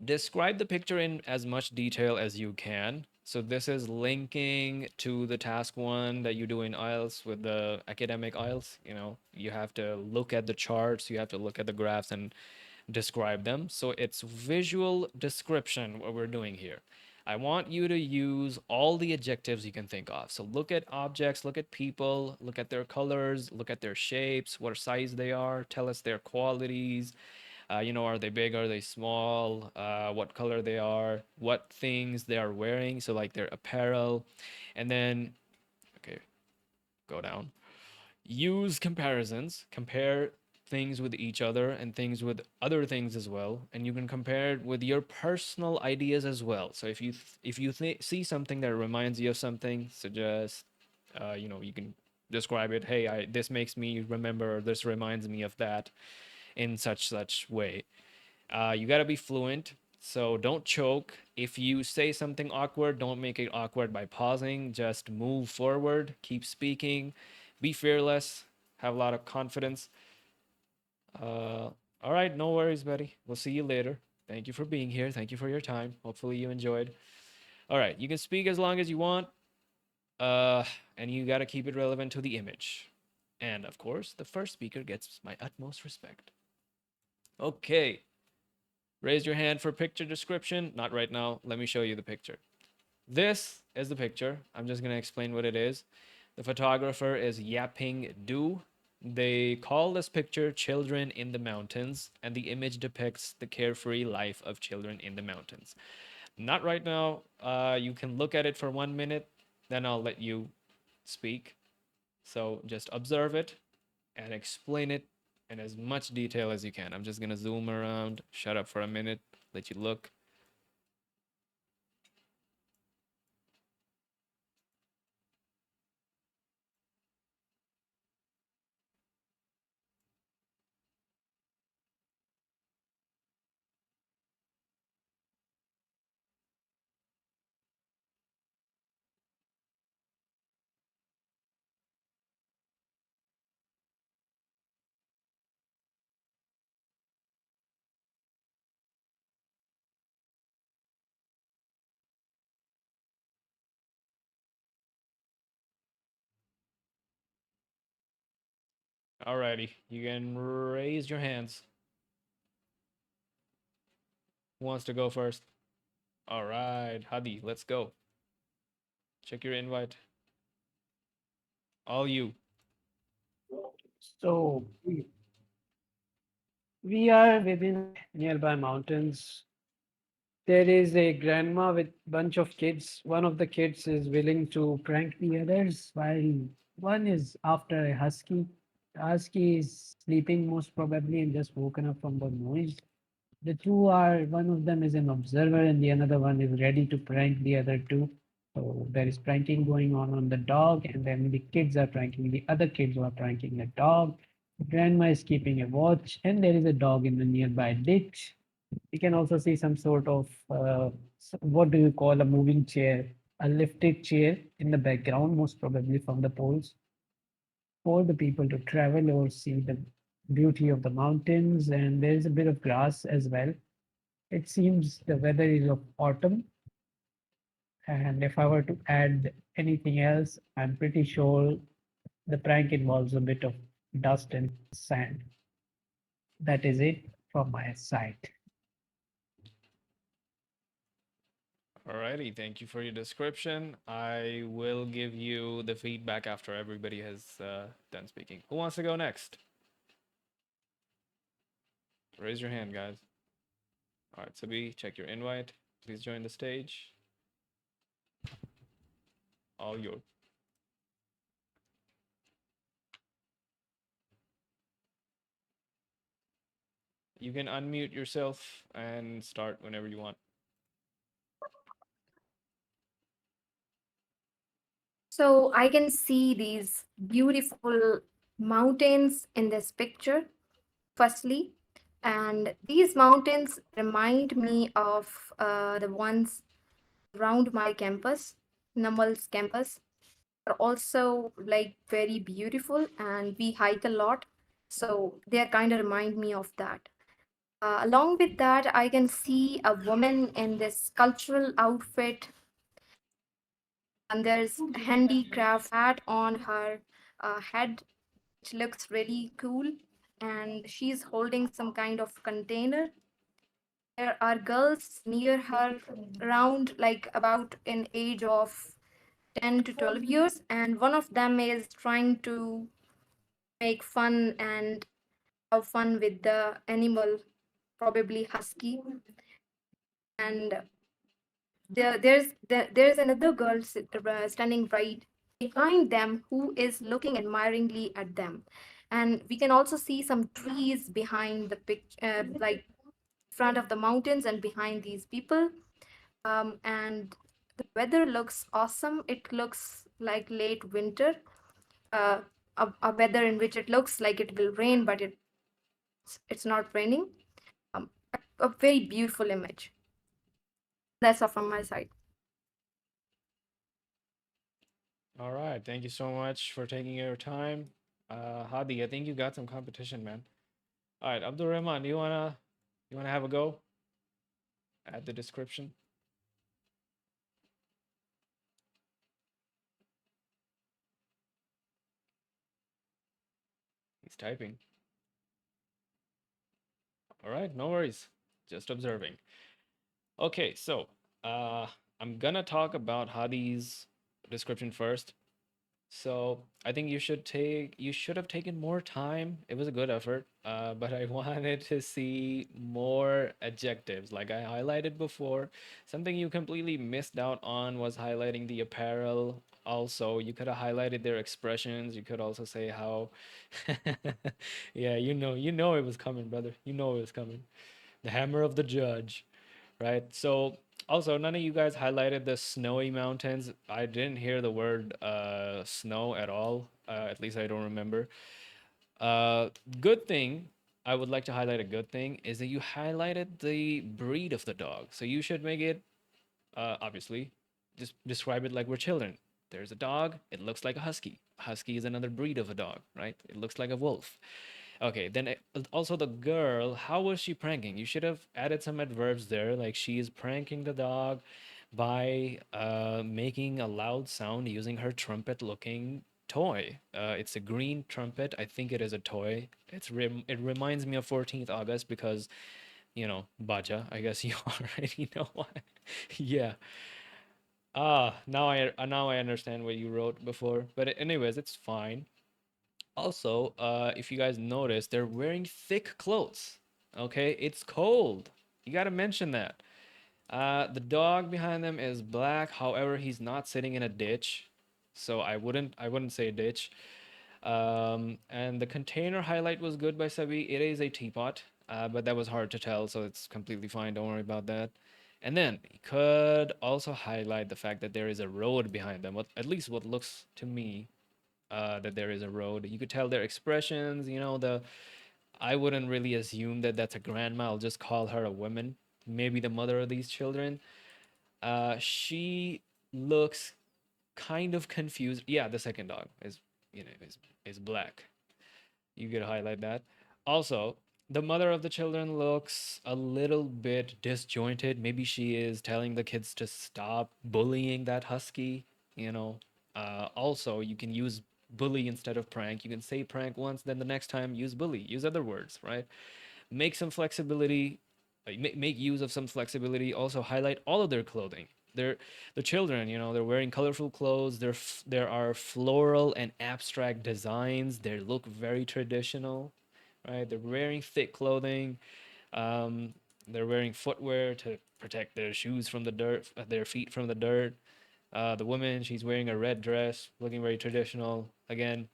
describe the picture in as much detail as you can. So this is linking to the task one that you do in IELTS with the academic IELTS. You know, you have to look at the charts, you have to look at the graphs and describe them. So it's visual description what we're doing here. I want you to use all the adjectives you can think of. So look at objects, look at people, look at their colors, look at their shapes, what size they are, tell us their qualities. Are they big? Are they small? What color they are? What things they are wearing? So like their apparel. And then, okay, go down. Use comparisons. Compare things with each other and things with other things as well, and you can compare it with your personal ideas as well. So if you see something that reminds you of something, so just you can describe it. Hey, this makes me remember, or this reminds me of that in such way. You got to be fluent, so don't choke. If you say something awkward, don't make it awkward by pausing. Just move forward, keep speaking, be fearless, have a lot of confidence. All right, no worries, buddy. We'll see you later. Thank you for being here. Thank you for your time. Hopefully you enjoyed. All right, you can speak as long as you want, uh, and you got to keep it relevant to the image. And of course, the first speaker gets my utmost respect. Okay, raise your hand for picture description. Not right now. Let me show you the picture. This is the picture. I'm just going to explain what it is. The photographer is Yaping Du. They call this picture Children in the Mountains, and the image depicts the carefree life of children in the mountains. Not right now. You can look at it for 1 minute, then I'll let you speak. So just observe it and explain it in as much detail as you can. I'm just going to zoom around, shut up for a minute, let you look. Alrighty, you can raise your hands. Who wants to go first? All right, Hadi, let's go. Check your invite. All you. So we are within nearby mountains. There is a grandma with bunch of kids. One of the kids is willing to prank the others, while one is after a husky. The husky is sleeping most probably and just woken up from the noise. The two are, one of them is an observer and the another one is ready to prank the other two. So there is pranking going on the dog, and then the kids are pranking the other kids who are pranking the dog. The grandma is keeping a watch, and there is a dog in the nearby ditch. We can also see some sort of what do you call a moving chair, a lifted chair in the background, most probably from the poles, for the people to travel or see the beauty of the mountains. And there is a bit of grass as well. It seems the weather is of autumn. And if I were to add anything else, I'm pretty sure the prank involves a bit of dust and sand. That is it from my side. Alrighty, thank you for your description. I will give you the feedback after everybody has done speaking. Who wants to go next? Raise your hand, guys. All right, Sabeeh, check your invite. Please join the stage. All yours. You can unmute yourself and start whenever you want. So I can see these beautiful mountains in this picture, firstly. And these mountains remind me of the ones around my campus, Namal's campus. Are also like very beautiful, and we hike a lot. So they kind of remind me of that. Along with that, I can see a woman in this cultural outfit, and there's a handicraft hat on her head, which looks really cool. And she's holding some kind of container. There are girls near her, around like about an age of 10 to 12 years, and one of them is trying to make fun and have fun with the animal, probably husky. And there's another girl standing right behind them who is looking admiringly at them. And we can also see some trees behind the picture, like front of the mountains and behind these people. And the weather looks awesome. It looks like late winter, uh, a weather in which it looks like it will rain, but it's not raining. A very beautiful image. That's all from my side. All right, thank you so much for taking your time. Hadi, I think you got some competition, man. All right, Abdul Rahman, you wanna have a go at the description? He's typing. All right, no worries. Just observing. Okay, so uh, I'm gonna talk about Hadi's description first. So I think you should have taken more time. It was a good effort, but I wanted to see more adjectives. Like I highlighted before, something you completely missed out on was highlighting the apparel. Also, you could have highlighted their expressions. You could also say how, yeah, you know it was coming, brother. You know it was coming. The hammer of the judge, right? So also none of you guys highlighted the snowy mountains. I didn't hear the word snow at all. At least I don't remember. Uh, Good thing, I would like to highlight a good thing is that you highlighted the breed of the dog. So you should make it obviously just describe it like we're children. There's a dog, it looks like a husky. A husky is another breed of a dog, right? It looks like a wolf. Okay, then also the girl, how was she pranking? You should have added some adverbs there, like she is pranking the dog by making a loud sound using her trumpet-looking toy. It's a green trumpet. I think it is a toy. It reminds me of 14th August because, Baja. I guess you already know why. Yeah. Now I understand what you wrote before. But anyways, it's fine. Also, if you guys notice, they're wearing thick clothes. Okay, it's cold. You gotta mention that. The dog behind them is black. However, he's not sitting in a ditch, so I wouldn't say ditch. And the container highlight was good by Sabi. It is a teapot, but that was hard to tell, so it's completely fine. Don't worry about that. And then you could also highlight the fact that there is a road behind them. What at least what looks to me that there is a road. You could tell their expressions. I wouldn't really assume that that's a grandma. I'll just call her a woman, maybe the mother of these children. She looks kind of confused. Yeah, the second dog is black. You could highlight that. Also, the mother of the children looks a little bit disjointed. Maybe she is telling the kids to stop bullying that husky. You know. Also, you can use bully instead of prank. You can say prank once, then the next time use bully. Use other words, right? Make some flexibility, make use of some flexibility. Also highlight all of their clothing. They're the children, they're wearing colorful clothes. There are floral and abstract designs. They look very traditional, right? They're wearing thick clothing. um, they're wearing footwear to protect their shoes from the dirt, their feet from the dirt. The woman, she's wearing a red dress, looking very traditional again.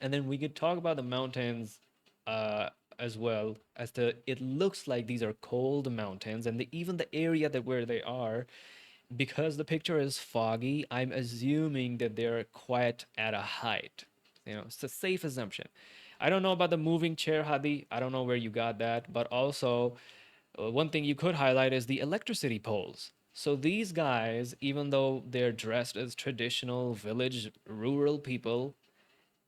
And then we could talk about the mountains uh, as well. As to it looks like these are cold mountains, and even the area that where they are, because the picture is foggy, I'm assuming that they're quite at a height. It's a safe assumption. I don't know about the moving chair, Hadi. I don't know where you got that, but also one thing you could highlight is the electricity poles. So these guys, even though they're dressed as traditional village rural people,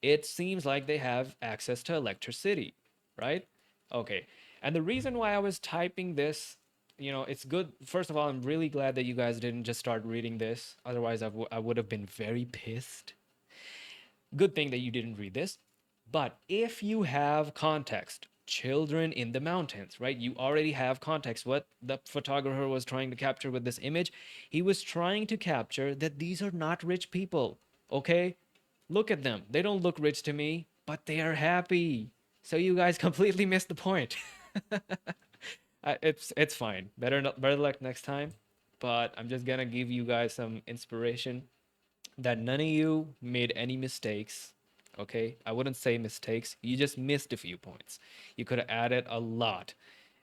it seems like they have access to electricity, right? Okay. And the reason why I was typing this, it's good. First of all, I'm really glad that you guys didn't just start reading this. Otherwise, I would have been very pissed. Good thing that you didn't read this. But if you have context, children in the mountains, right? You already have context. What the photographer was trying to capture with this image, he was trying to capture that these are not rich people, okay? Look at them. They don't look rich to me, but they are happy. So you guys completely missed the point. It's fine. Better luck next time. But I'm just gonna give you guys some inspiration that none of you made any mistakes. Okay, I wouldn't say mistakes. You just missed a few points. You could have added a lot.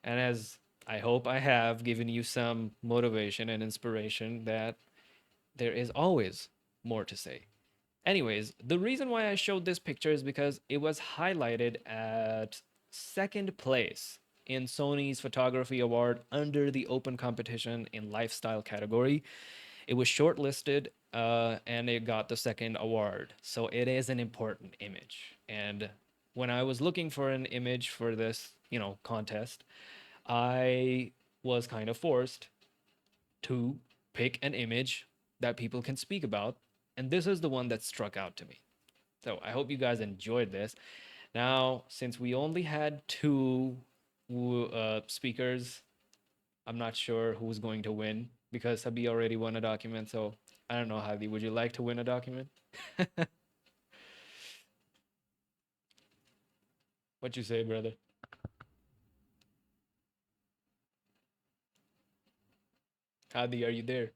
And as I hope I have given you some motivation and inspiration that there is always more to say. Anyways, the reason why I showed this picture is because it was highlighted at second place in Sony's photography award under the open competition in lifestyle category. It was shortlisted and it got the second award. So it is an important image. And when I was looking for an image for this, contest, I was kind of forced to pick an image that people can speak about. And this is the one that struck out to me. So I hope you guys enjoyed this. Now, since we only had two speakers, I'm not sure who's going to win because Sabi already won a document. So I don't know, Hadi, would you like to win a document? What you say, brother? Hadi, are you there?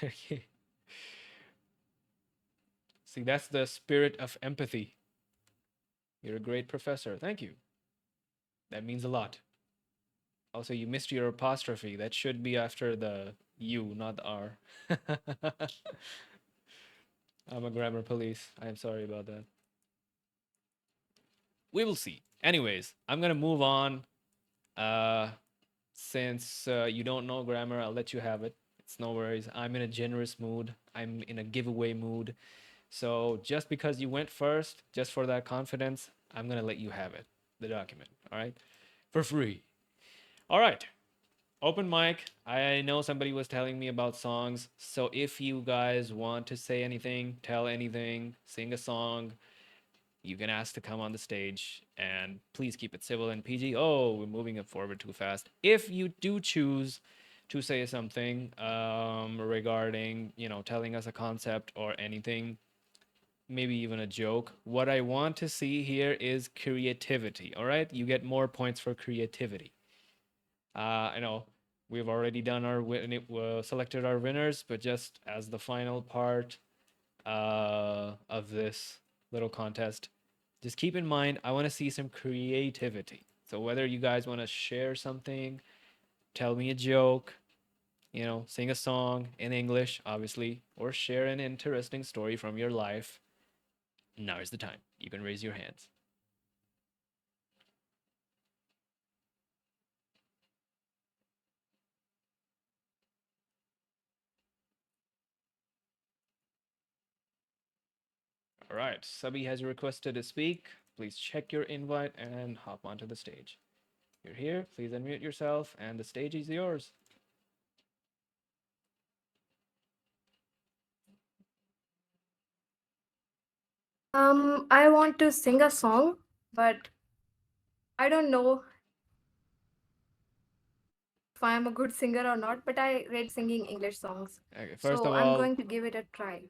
Okay. See, that's the spirit of empathy. You're a great professor. Thank you. That means a lot. Also, you missed your apostrophe. That should be after the U, not the R. I'm a grammar police. I am sorry about that. We will see. Anyways, I'm gonna move on. Uh, since you don't know grammar, I'll let you have it. It's no worries. I'm in a generous mood. I'm in a giveaway mood. So just because you went first, just for that confidence, I'm gonna let you have it, the document. All right, for free. All right. Open mic. I know somebody was telling me about songs. So if you guys want to say anything, tell anything, sing a song, you can ask to come on the stage, and please keep it civil and PG. Oh, we're moving it forward too fast. If you do choose to say something regarding, telling us a concept or anything, maybe even a joke. What I want to see here is creativity. All right, you get more points for creativity. I know we've already done our selected our winners, but just as the final part of this little contest, just keep in mind I want to see some creativity. So whether you guys want to share something, tell me a joke, sing a song in English, obviously, or share an interesting story from your life, now is the time. You can raise your hands. All right, Sabeeh has requested to speak. Please check your invite and hop onto the stage. You're here, please unmute yourself, and the stage is yours. I want to sing a song, but I don't know if I am a good singer or not, but I read singing English songs. Okay, first So of I'm all, going to give it a try.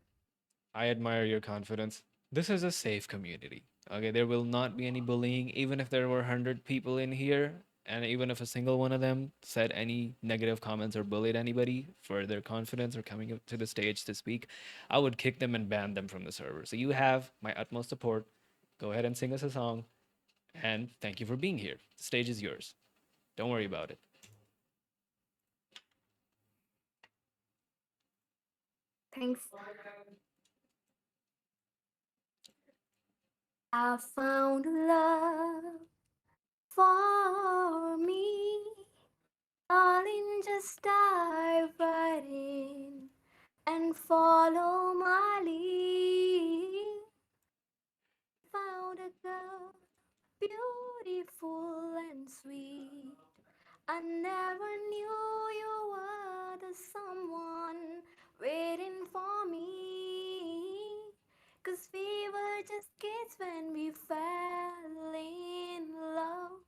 I admire your confidence. This is a safe community. Okay, there will not be any bullying, even if there were 100 people in here, and even if a single one of them said any negative comments or bullied anybody for their confidence or coming up to the stage to speak, I would kick them and ban them from the server. So you have my utmost support. Go ahead and sing us a song, and thank you for being here. The stage is yours. Don't worry about it. Thanks. I found love for me. Darling, just dive right in and follow my lead. Found a girl, beautiful and sweet. I never knew you were the someone waiting for me. 'Cause we were just kids when we fell in love,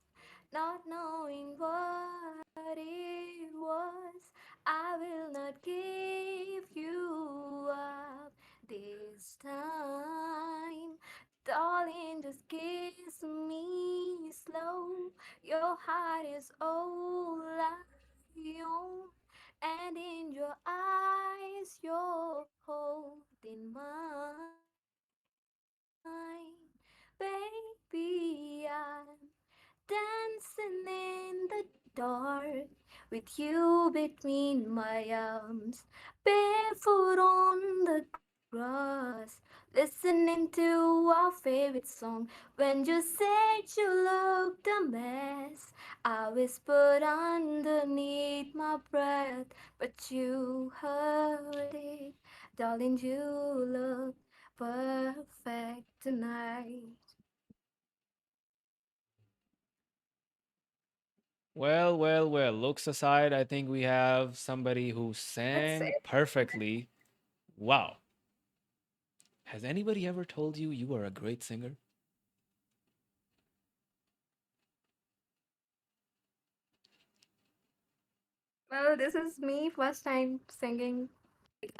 not knowing what it was. I will not give you up this time. Darling, just kiss me slow. Your heart is all I own, and in your eyes, you're holding mine. Baby, I'm dancing in the dark with you between my arms, barefoot on the grass, listening to our favorite song. When you said you looked a mess, I whispered underneath my breath, but you heard it. Darling, you look perfect tonight. Well, well, well. Looks aside, I think we have somebody who That's sang it. perfectly. Wow. Has anybody ever told you you are a great singer? Well, this is me first time singing.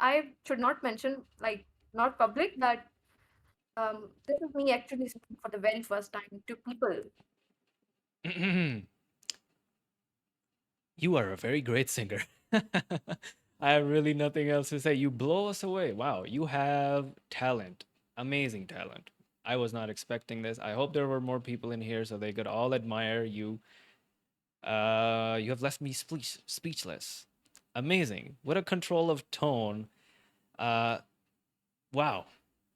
I should not mention, like, not public, but this is me actually singing for the very first time to people. You are a very great singer. I have really nothing else to say. You blow us away. Wow, you have talent. Amazing talent. I was not expecting this. I hope there were more people in here so they could all admire you. You have left me speechless. Amazing. What a control of tone. Uh, wow.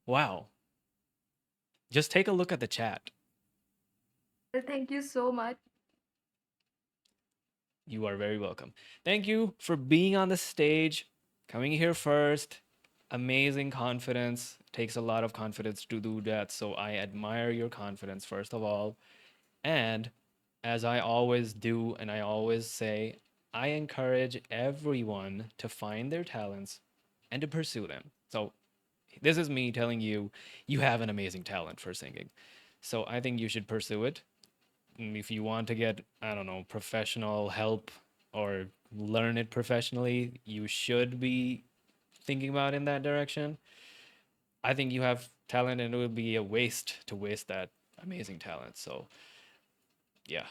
Wow. Just take a look at the chat. Well, thank you so much. You are very welcome. Thank you for being on the stage, coming here first. Amazing confidence. Takes a lot of confidence to do that. So I admire your confidence, first of all. And as I always do, and I always say, I encourage everyone to find their talents and to pursue them. So this is me telling you, you have an amazing talent for singing. So I think you should pursue it. If you want to get, I don't know, professional help or learn it professionally, you should be thinking about in that direction. I think you have talent, and it would be a waste to waste that amazing talent. So, yeah.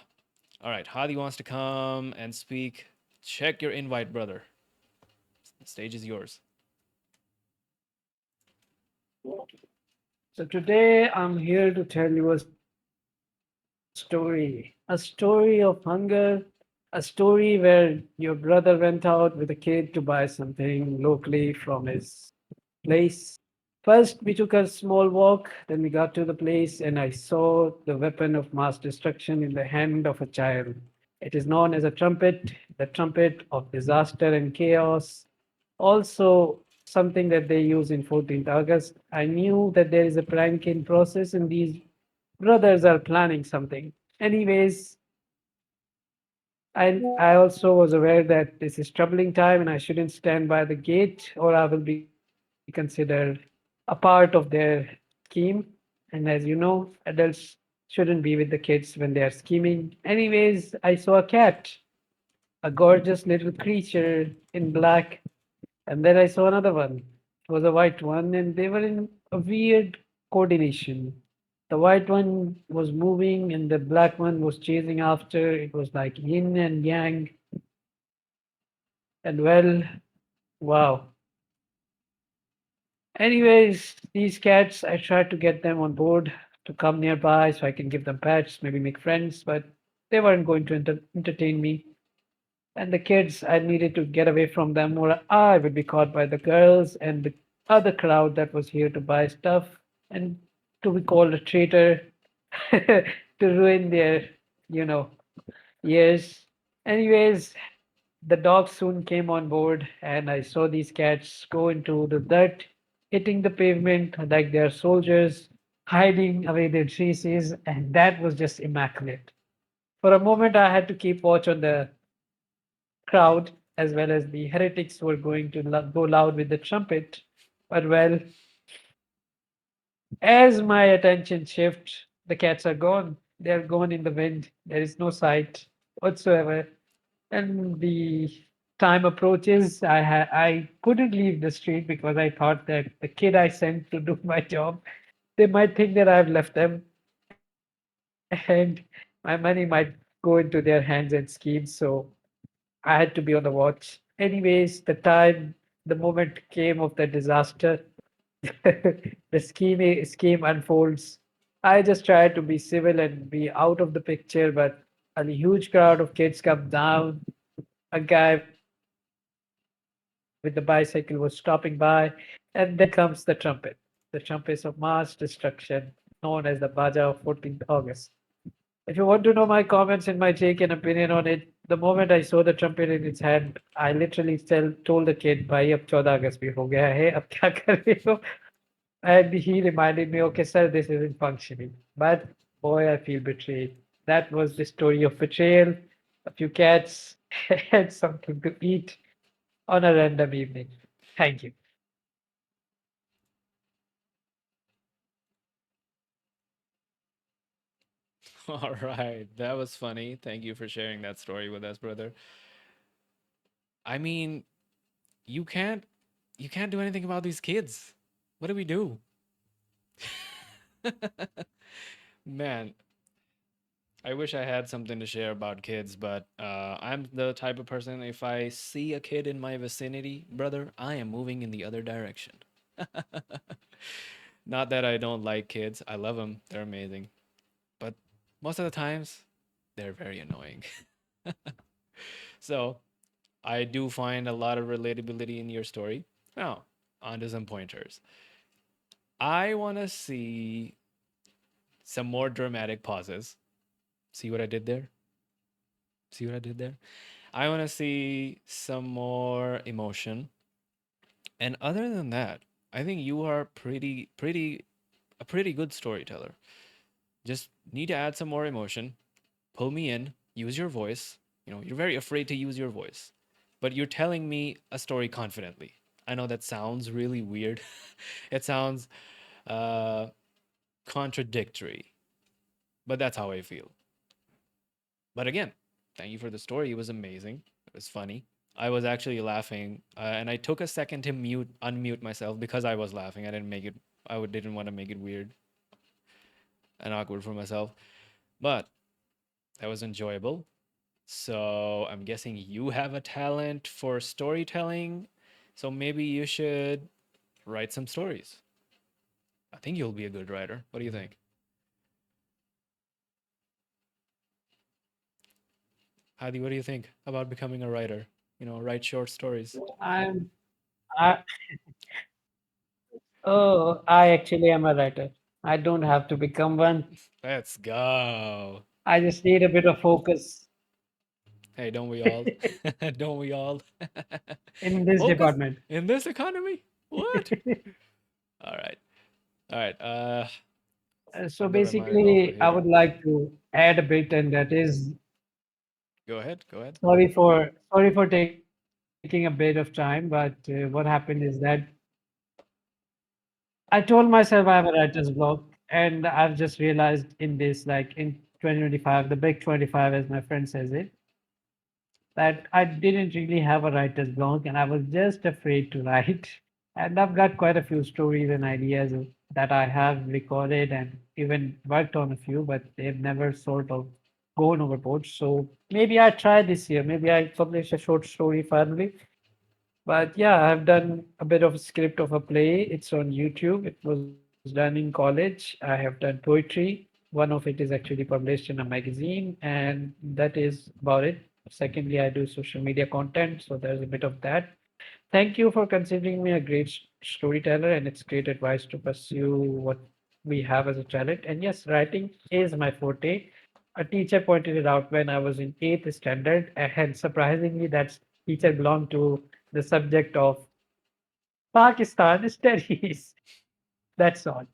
All right. Hadi wants to come and speak. Check your invite, brother. The stage is yours. So today I'm here to tell you a story of hunger, a story where your brother went out with a kid to buy something locally from his place. First, we took a small walk, then we got to the place, and I saw the weapon of mass destruction in the hand of a child. It is known as a trumpet, the trumpet of disaster and chaos. Also, something that they use in 14th August. I knew that there is a prank in process, and these brothers are planning something. Anyways, I also was aware that this is troubling time and I shouldn't stand by the gate or I will be considered a part of their scheme. And as you know, adults shouldn't be with the kids when they are scheming. Anyways, I saw a cat, a gorgeous little creature in black. And then I saw another one. It was a white one, and they were in a weird coordination. The white one was moving, and the black one was chasing after. It was like yin and yang. And well, wow. Anyways, these cats, I tried to get them on board to come nearby so I can give them pets, maybe make friends, but they weren't going to entertain me. And the kids, I needed to get away from them or I would be caught by the girls and the other crowd that was here to buy stuff and to be called a traitor to ruin their, you know, years. Anyways, the dogs soon came on board, and I saw these cats go into the dirt, hitting the pavement like they're soldiers, hiding away their traces, and that was just immaculate. For a moment, I had to keep watch on the crowd as well as the heretics who were going to go loud with the trumpet. But well, as my attention shifts, the cats are gone. They're gone in the wind. There is no sight whatsoever. And the time approaches, I couldn't leave the street because I thought that the kid I sent to do my job, they might think that I've left them, and my money might go into their hands and schemes. So I had to be on the watch. Anyways, the moment came of the disaster. The scheme unfolds. I just tried to be civil and be out of the picture, but a huge crowd of kids come down. A guy with the bicycle was stopping by, and then comes the trumpet. The trumpets of mass destruction, known as the Baja of 14th August. If you want to know my comments and my take and opinion on it, the moment I saw the trumpet in its hand, I literally told the kid, "भाई अब 14 अगस्त भी हो गया है, अब क्या कर रहे हो?" And he reminded me, "Okay, sir, this isn't functioning." But boy, I feel betrayed. That was the story of betrayal. A few cats had something to eat on a random evening. Thank you. All right. That was funny. Thank you for sharing that story with us, brother. I mean, you can't you can't do anything about these kids. What do we do? Man, I wish I had something to share about kids, but I'm the type of person, if I see a kid in my vicinity, brother, I am moving in the other direction. Not that I don't like kids. I love them. They're amazing. But most of the times, they're very annoying. So I do find a lot of relatability in your story. Now, on to some pointers. I want to see some more dramatic pauses. See what I did there? See what I did there? I want to see some more emotion. And other than that, I think you are a pretty good storyteller. Just need to add some more emotion. Pull me in, use your voice. You know, you're very afraid to use your voice, but you're telling me a story confidently. I know that sounds really weird. It sounds uh, contradictory, but that's how I feel. But again, thank you for the story. It was amazing. It was funny. I was actually laughing, and I took a second to unmute myself because I was laughing. I didn't make it didn't want to make it weird and awkward for myself, but that was enjoyable. So I'm guessing you have a talent for storytelling. So maybe you should write some stories. I think you'll be a good writer. What do you think? Hadi, what do you think about becoming a writer? Write short stories. I'm I oh, I actually am a writer. I don't have to become one. Let's go. I just need a bit of focus Hey, don't we all? Don't we all? in this Focus department. in this economy? What? All right. All right. So Wonder am I off of basically, I here? would like to add a bit, and that is Go ahead. Go ahead. sorry for taking a bit of time, but what happened is that I told myself I have a writer's block, and I've just realized in this, like in 2025, the big 25, as my friend says it, that I didn't really have a writer's block and I was just afraid to write. And I've got quite a few stories and ideas that I have recorded and even worked on a few, but they've never sort of gone overboard. So maybe I try this year. Maybe I publish a short story finally. But yeah, I've done a bit of a script of a play. It's on YouTube. It was done in college. I have done poetry. One of it is actually published in a magazine, and that is about it. Secondly, I do social media content, so there's a bit of that. Thank you for considering me a great storyteller, and it's great advice to pursue what we have as a talent. And yes, writing is my forte. A teacher pointed it out when I was in eighth standard, and surprisingly, that teacher belonged to the subject of Pakistan studies. That's all.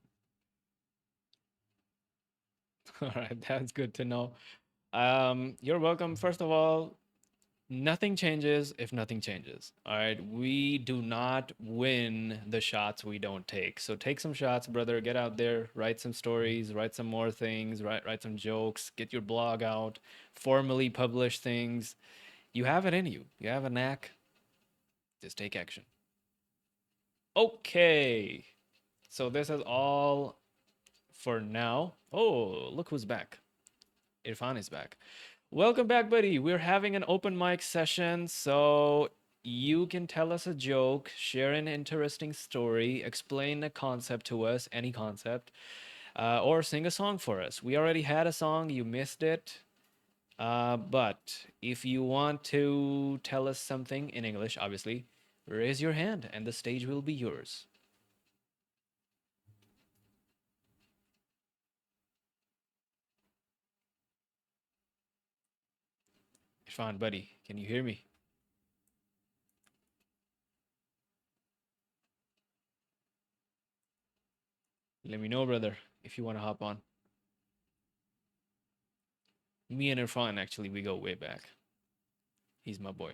All right. That's good to know. You're welcome. First of all, nothing changes if nothing changes. All right. We do not win the shots we don't take. So take some shots, brother. Get out there, write some stories, write some more things, write some jokes, get your blog out, formally publish things. You have it in you. You have a knack. Just take action. Okay. So this is all for now. Oh, look who's back. Irfan is back. Welcome back, buddy. We're having an open mic session, so you can tell us a joke, share an interesting story, explain a concept to us, any concept, or sing a song for us. We already had a song, you missed it. But if you want to tell us something in English, obviously, raise your hand and the stage will be yours. Irfan, buddy, can you hear me? Let me know, brother, if you want to hop on. Me and Irfan, actually, we go way back. He's my boy.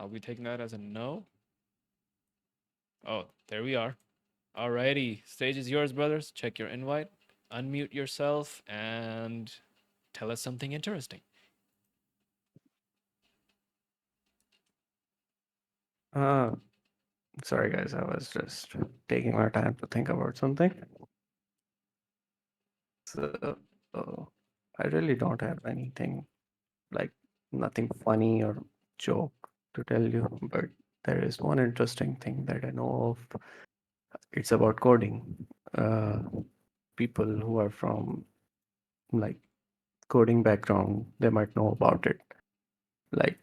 I'll be taking that as a no. Oh, there we are. Alrighty, stage is yours, brothers. Check your invite, unmute yourself, and tell us something interesting. Uh, Sorry guys, I was just taking my time to think about something. So I really don't have anything like nothing funny or joke to tell you, but there is one interesting thing that I know of. It's about coding. People who are from like coding background, they might know about it. Like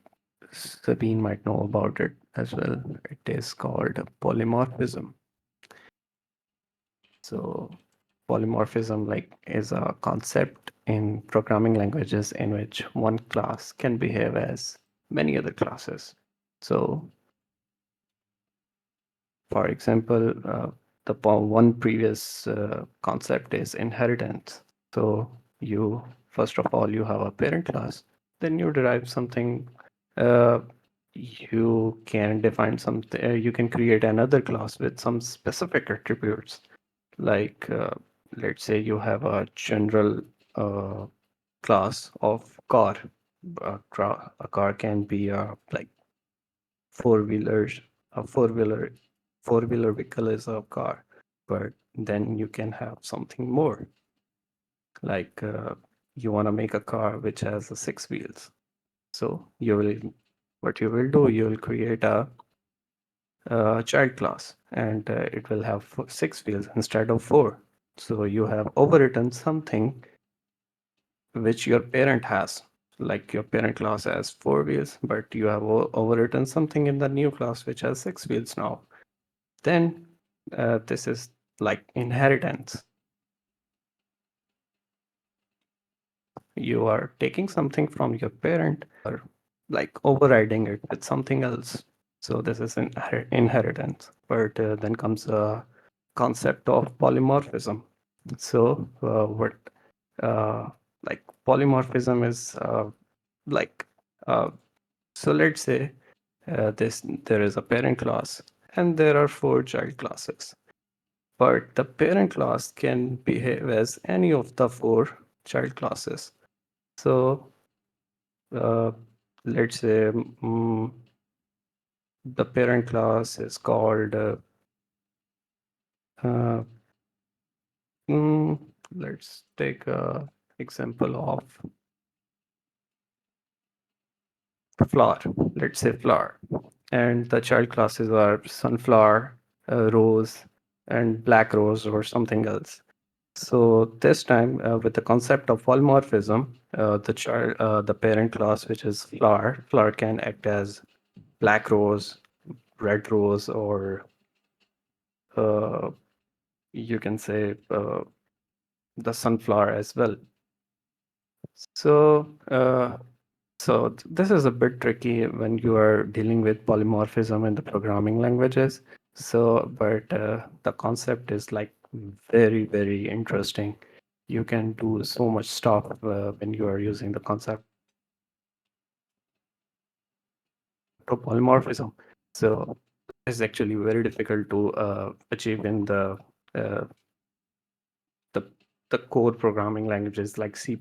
Sabine might know about it as well. It is called polymorphism. So polymorphism is a concept in programming languages in which one class can behave as many other classes. So for example, one previous concept is inheritance. So you first of all you have a parent class, then you derive something. Uh, you can define something. You can create another class with some specific attributes. Like let's say you have a general uh, class of car. A car can be like four wheelers, a four wheeler vehicle is a car, but then you can have something more, like you want to make a car which has six wheels. So what you will do, you will create a child class, and it will have six wheels instead of four. So you have overwritten something which your parent has. Like your parent class has four wheels, but you have overwritten something in the new class which has six wheels now. Then this is like inheritance. You are taking something from your parent, or like overriding it with something else. So this is inheritance. But then comes a concept of polymorphism. So what uh, like polymorphism is like uh, so let's say this there is a parent class and there are four child classes, but the parent class can behave as any of the four child classes. So uh, let's say the parent class is called uh, mm, let's take a example of flower. Let's say flower, and the child classes are sunflower, rose, and black rose, or something else. So this time, with the concept of polymorphism, the parent class, which is flower can act as black rose, red rose, or uh, you can say the sunflower as well. So, this is a bit tricky when you are dealing with polymorphism in the programming languages. So, but the concept is like very, very interesting. You can do so much stuff when you are using the concept of polymorphism. So, it's actually very difficult to achieve in uh, the the core programming languages like C++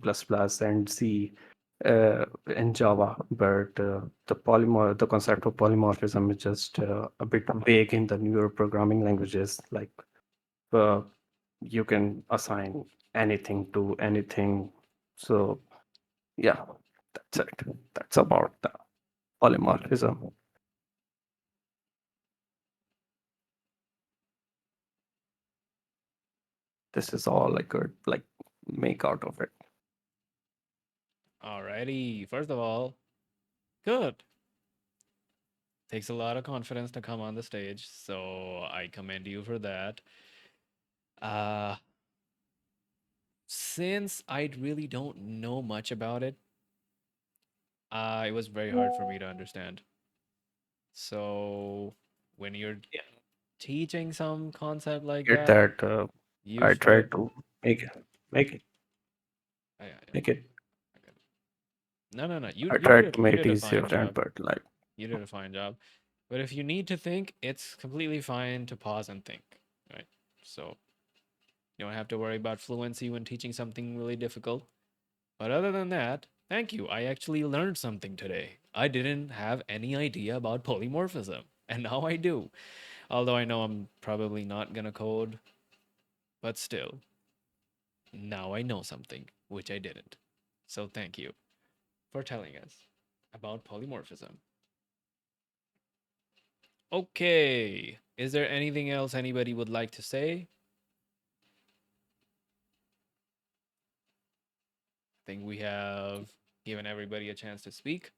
and C and Java, but the concept of polymorphism is just a bit vague in the newer programming languages. Like uh, you can assign anything to anything. So yeah, that's it. That's about the polymorphism. This is all I could like make out of it. Alrighty. First of all, good. Takes a lot of confidence to come on the stage, so I commend you for that. Uh, since I really don't know much about it, it was very hard for me to understand. So when you're Yeah. teaching some concept like Get that, that. you I tried should. to make it, make it, Yeah, yeah, make it. I get it. No, no, no. You I you did tried it. to You make it did a easier, fine friend, job. but like. You did a fine job. But if you need to think, it's completely fine to pause and think, right? So you don't have to worry about fluency when teaching something really difficult. But other than that, thank you. I actually learned something today. I didn't have any idea about polymorphism, and now I do. Although I know I'm probably not gonna code, but still, now I know something, which I didn't. So thank you for telling us about polymorphism. Okay. Is there anything else anybody would like to say? I think we have given everybody a chance to speak.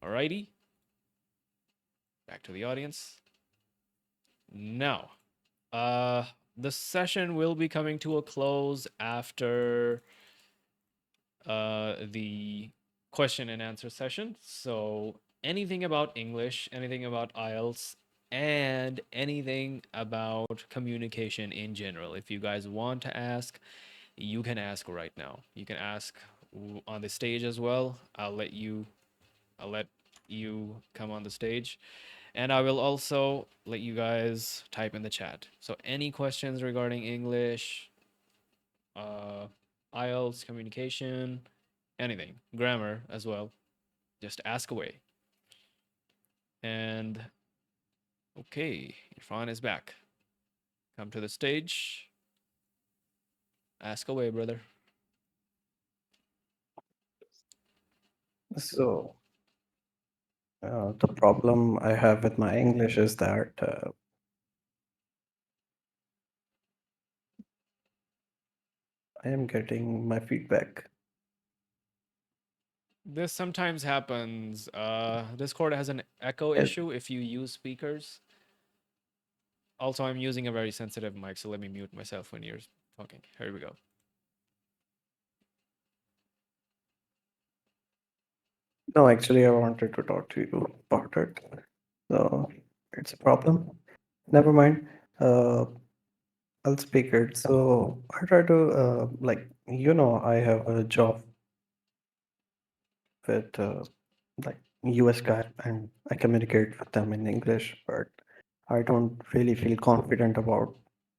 Alrighty. Back to the audience. Now, uh, the session will be coming to a close after the question and answer session. So, anything about English, anything about IELTS, and anything about communication in general. If you guys want to ask, you can ask right now. You can ask on the stage as well. I'll let you come on the stage. And I will also let you guys type in the chat. So any questions regarding English, uh, IELTS, communication, anything, grammar as well, just ask away. And okay, Irfan is back. Come to the stage. Ask away, brother. So, the problem I have with my English is that I am getting my feedback. This sometimes happens. Discord has an echo It, issue if you use speakers. Also, I'm using a very sensitive mic, so let me mute myself when you're talking. Here we go. no, actually, I wanted to talk to you about it. So, it's a problem. Never mind. Uh, I'll speak it. So, I try to, I have a job with like US guy and I communicate with them in English, but I don't really feel confident about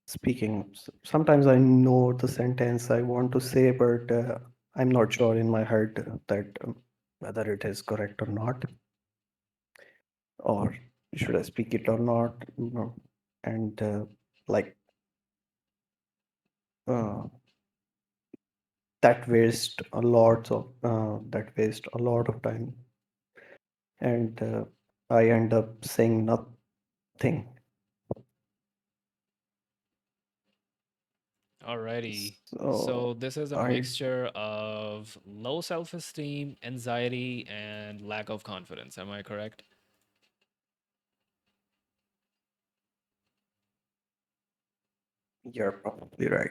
speaking. Sometimes I know the sentence I want to say, but I'm not sure in my heart that whether it is correct or not, or should I speak it or not. And like uh, that waste a lot of time, and I end up saying nothing. Alrighty. So So this is a I mixture of low self-esteem, anxiety, and lack of confidence. Am I correct? You're probably right.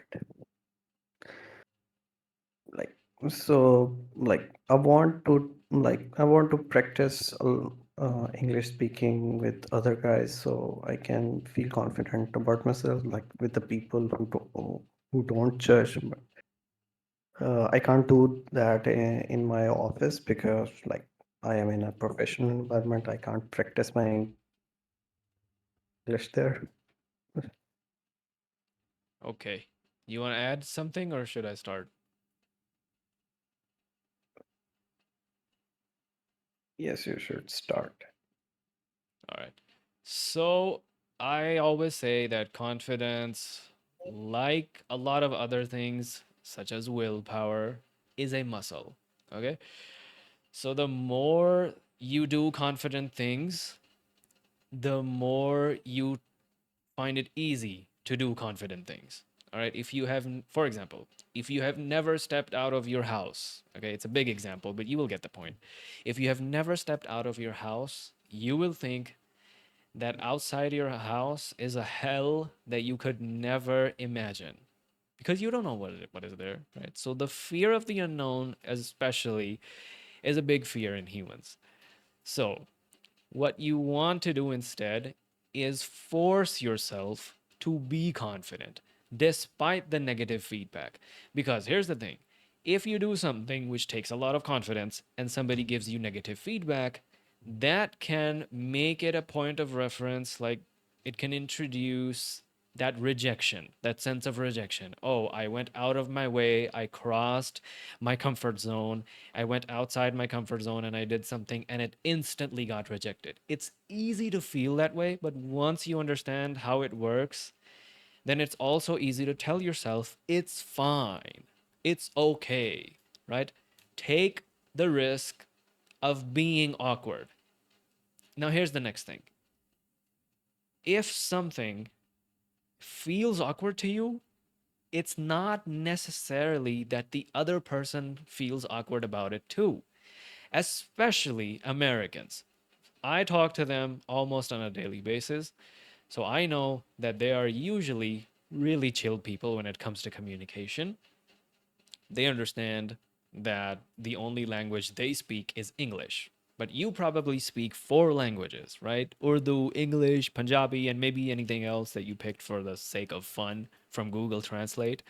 Like I want to practice English speaking with other guys so I can feel confident about myself, like with the people who don't judge. I can't do that in my office because like I am in a professional environment. I can't practice my English there. Okay. You want to add something or should I start? Yes, you should start. All right. So I always say that confidence, like a lot of other things, such as willpower, is a muscle. Okay. So the more you do confident things, the more you find it easy to do confident things. All right. If you have, for example, if you have never stepped out of your house, okay, it's a big example, but you will get the point. If you have never stepped out of your house, you will think that outside your house is a hell that you could never imagine because you don't know what is there, right? So the fear of the unknown, especially, is a big fear in humans. So what you want to do instead is force yourself to be confident despite the negative feedback. Because here's the thing, if you do something which takes a lot of confidence and somebody gives you negative feedback, that can make it a point of reference. Like it can introduce that rejection, that sense of rejection. Oh, I went out of my way, I crossed my comfort zone, I went outside my comfort zone and I did something and it instantly got rejected. It's easy to feel that way, but once you understand how it works, then it's also easy to tell yourself it's fine, it's okay, right? Take the risk of being awkward. Now, here's the next thing, if something feels awkward to you, it's not necessarily that the other person feels awkward about it too, especially Americans. I talk to them almost on a daily basis, so I know that they are usually really chill people when it comes to communication. They understand that the only language they speak is English. But you probably speak four languages, right? Urdu, English, Punjabi, and maybe anything else that you picked for the sake of fun from Google Translate.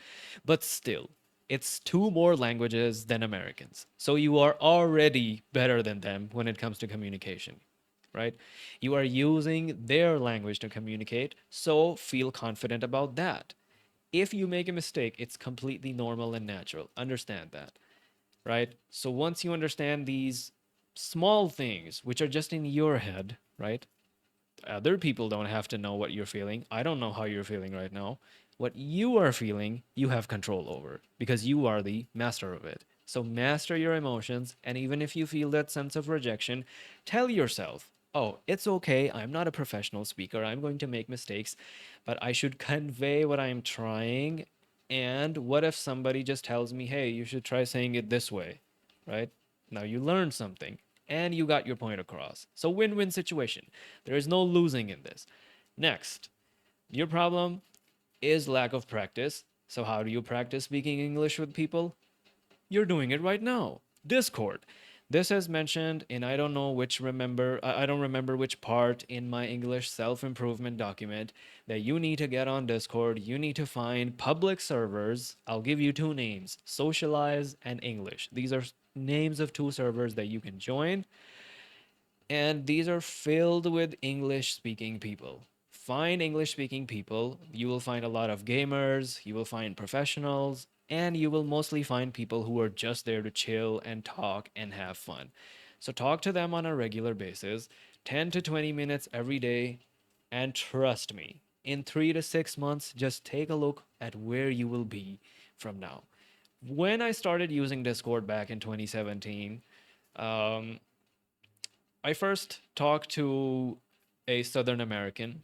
But still, it's two more languages than Americans. So you are already better than them when it comes to communication, right? You are using their language to communicate, so feel confident about that. If you make a mistake, it's completely normal and natural. Understand that, right? So once you understand these small things, which are just in your head, right? Other people don't have to know what you're feeling. I don't know how you're feeling right now. What you are feeling, you have control over because you are the master of it. So master your emotions. And even if you feel that sense of rejection, tell yourself, oh, it's okay. I'm not a professional speaker. I'm going to make mistakes, but I should convey what I'm trying. And what if somebody just tells me, hey, you should try saying it this way, right? Now you learned something and you got your point across. So win win situation. There is no losing in this. Next, your problem is lack of practice. So, how do you practice speaking English with people? You're doing it right now. Discord. This is mentioned in I don't remember which part in my English self-improvement document that you need to get on Discord. You need to find public servers. I'll give you two names, Socialize and English. These are names of two servers that you can join, and these are filled with English speaking people. Find English speaking people. You will find a lot of gamers, you will find professionals, and you will mostly find people who are just there to chill and talk and have fun. So talk to them on a regular basis, 10 to 20 minutes every day, and trust me, in 3 to 6 months, just take a look at where you will be from now. When I started using Discord back in 2017, um, I first talked to a Southern American,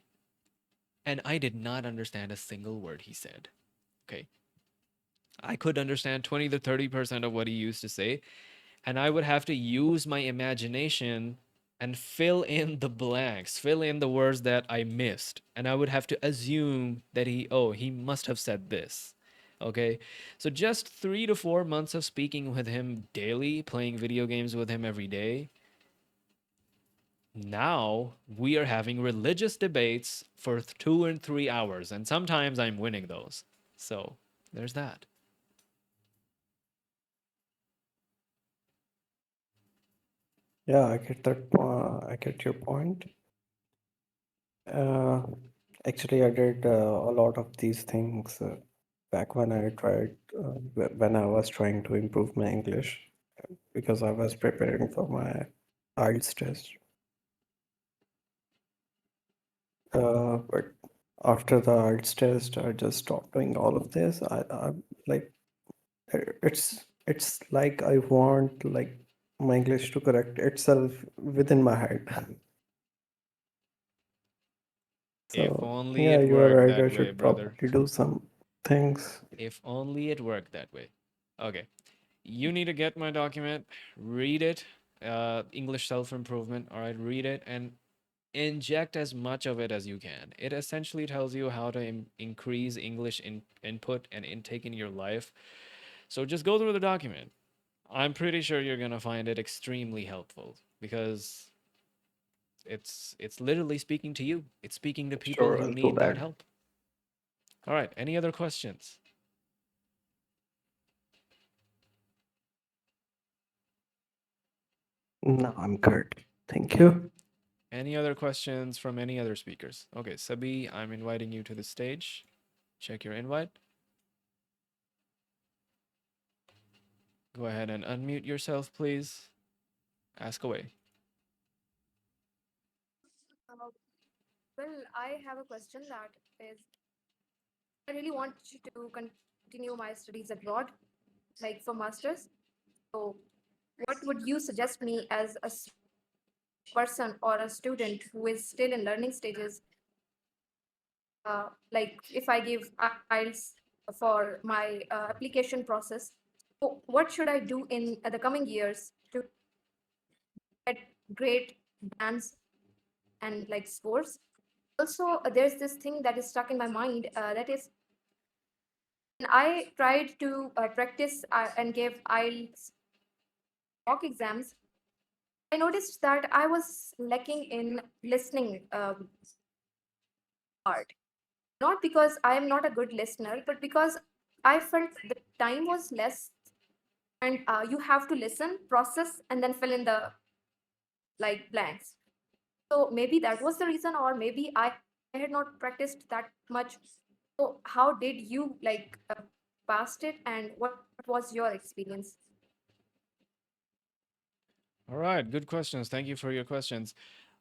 and I did not understand a single word he said. Okay. I could understand 20 to 30% of what he used to say, and I would have to use my imagination and fill in the blanks, fill in the words that I missed. And I would have to assume that he must have said this. Okay. So just 3 to 4 months of speaking with him daily, playing video games with him every day, now we are having religious debates for 2 and 3 hours, and sometimes I'm winning those. So there's that. Yeah, I get that. I get your point. Uh, Actually, I did a lot of these things back when I tried, when I was trying to improve my English because I was preparing for my IELTS test. But after the IELTS test, I just stopped doing all of this. I'm like, it's like I want like my English to correct itself within my head. If So only yeah, it you are worked right. I that way, should brother. probably do some things. If only it worked that way. Okay. You need to get my document, read it, English self improvement. All right, read it and inject as much of it as you can. It essentially tells you how to increase English input and intake in your life. So just go through the document. I'm pretty sure you're going to find it extremely helpful because it's literally speaking to you. It's speaking to people Sure, who I'll do need that that. help. All right, any other questions? No, I'm good. Thank you. Any other questions from any other speakers? Okay, Sabi, I'm inviting you to the stage. Check your invite. Go ahead and unmute yourself, please. Ask away. Uh, well, I have a question that is I really want to continue my studies abroad, like for masters. So, what would you suggest me as a person or a student who is still in learning stages? Like if I give IELTS for my application process, so what should I do in the coming years to get great brands and like scores? Also, there's this thing that is stuck in my mind that is when I tried to practice and give IELTS mock exams, I noticed that I was lacking in listening part. Not because I am not a good listener, but because I felt the time was less and you have to listen, process, and then fill in the like blanks. So maybe that was the reason, or maybe I had not practiced that much. So how did you like passed it, and what was your experience? All right, good questions. Thank you for your questions.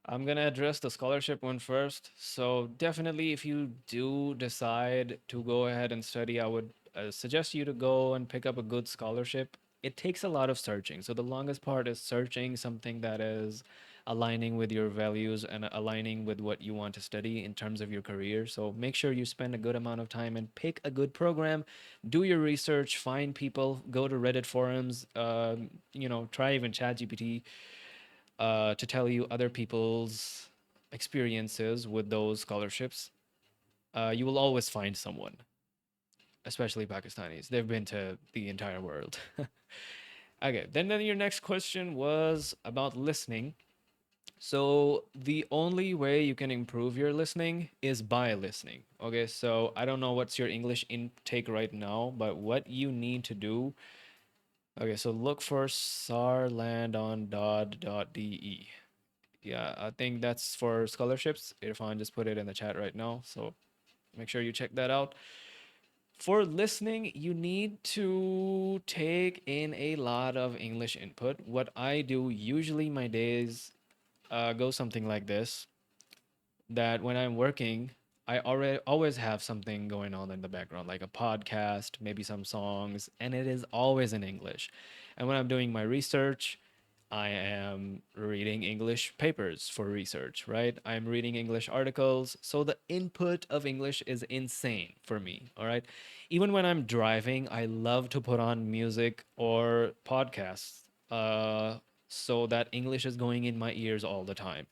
I'm gonna address the scholarship one first. So definitely, if you do decide to go ahead and study, I would suggest you to go and pick up a good scholarship. It takes a lot of searching. So the longest part is searching something that is aligning with your values and aligning with what you want to study in terms of your career. So make sure you spend a good amount of time and pick a good program. Do your research, find people, go to Reddit forums, try even ChatGPT to tell you other people's experiences with those scholarships. You will always find someone, especially Pakistanis. They've been to the entire world. Okay, then your next question was about listening. So the only way you can improve your listening is by listening. Okay, so I don't know what's your English intake right now, but what you need to do. Okay, so look for sarlandon.de. Yeah, I think that's for scholarships. Irfan just put it in the chat right now, so make sure you check that out. For listening, you need to take in a lot of English input. What I do usually, my days go something like this: that when I'm working, I already always have something going on in the background, like a podcast, maybe some songs, and it is always in English. And when I'm doing my research, I am reading English papers for research, right? I'm reading English articles. So the input of English is insane for me, all right? Even when I'm driving, I love to put on music or podcasts so that English is going in my ears all the time.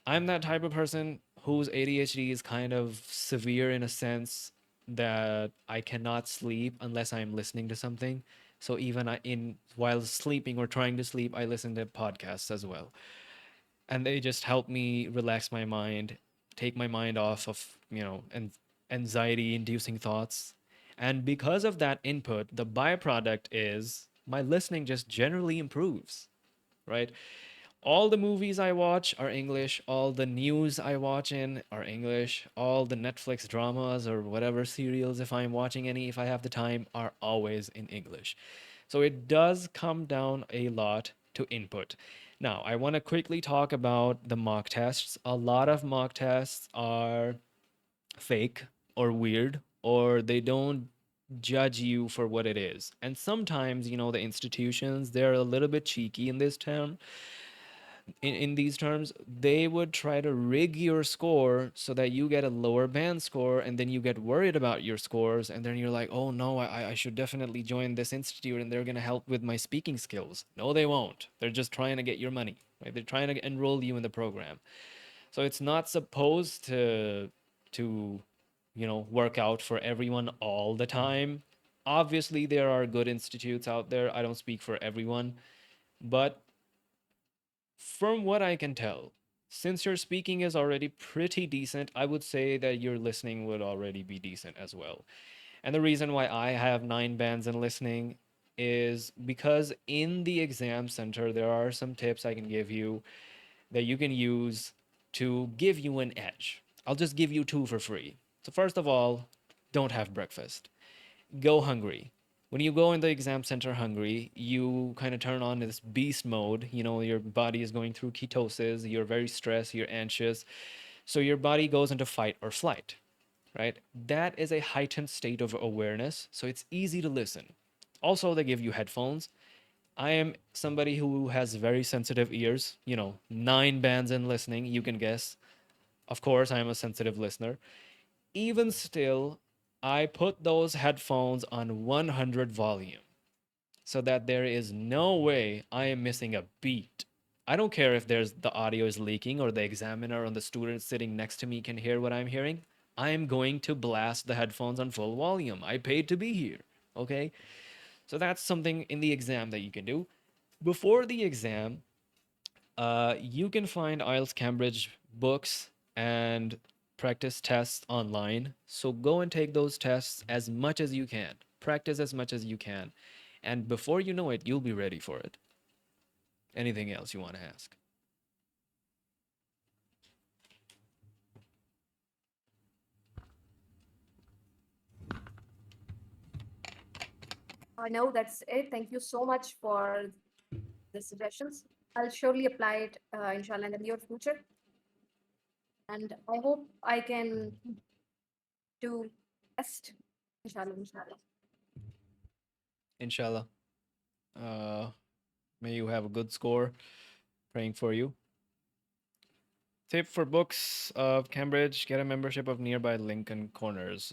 I'm that type of person whose ADHD is kind of severe in a sense that I cannot sleep unless I'm listening to something. So even in while sleeping or trying to sleep, I listen to podcasts as well. And they just help me relax my mind, take my mind off of, anxiety inducing thoughts. And because of that input, the byproduct is my listening just generally improves, right? All the movies I watch are English. All the news I watch in are English. All the Netflix dramas or whatever serials, if I'm watching any, if I have the time, are always in English. So it does come down a lot to input. Now, I want to quickly talk about the mock tests. A lot of mock tests are fake or weird, or they don't judge you for what it is. And sometimes, the institutions, they're a little bit cheeky in this term in these terms, they would try to rig your score so that you get a lower band score, and then you get worried about your scores, and then you're like, oh no, I should definitely join this institute and they're going to help with my speaking skills. No, they won't. They're just trying to get your money, right? They're trying to enroll you in the program. So it's not supposed to work out for everyone all the time. Obviously, there are good institutes out there. I don't speak for everyone, but from what I can tell, since your speaking is already pretty decent, I would say that your listening would already be decent as well. And the reason why I have 9 bands in listening is because in the exam center, there are some tips I can give you that you can use to give you an edge. I'll just give you 2 for free. So, first of all, don't have breakfast. Go hungry. When you go in the exam center hungry, you kind of turn on this beast mode. Your body is going through ketosis, you're very stressed, you're anxious. So your body goes into fight or flight, right? That is a heightened state of awareness. So it's easy to listen. Also, they give you headphones. I am somebody who has very sensitive ears, 9 bands in listening, you can guess. Of course, I am a sensitive listener. Even still, I put those headphones on 100 volume so that there is no way I am missing a beat. I don't care if the audio is leaking or the examiner or the student sitting next to me can hear what I'm hearing. I am going to blast the headphones on full volume. I paid to be here. Okay? So that's something in the exam that you can do. Before the exam, you can find IELTS Cambridge books and practice tests online. So go and take those tests as much as you can. Practice as much as you can. And before you know it, you'll be ready for it. Anything else you want to ask? No, that's it. Thank you so much for the suggestions. I'll surely apply it, inshallah, in the near future. and I hope I can do best. Inshallah, inshallah. Inshallah. Uh, may you have a good score. Praying for you. Tip for books of Cambridge: get a membership of nearby Lincoln Corners,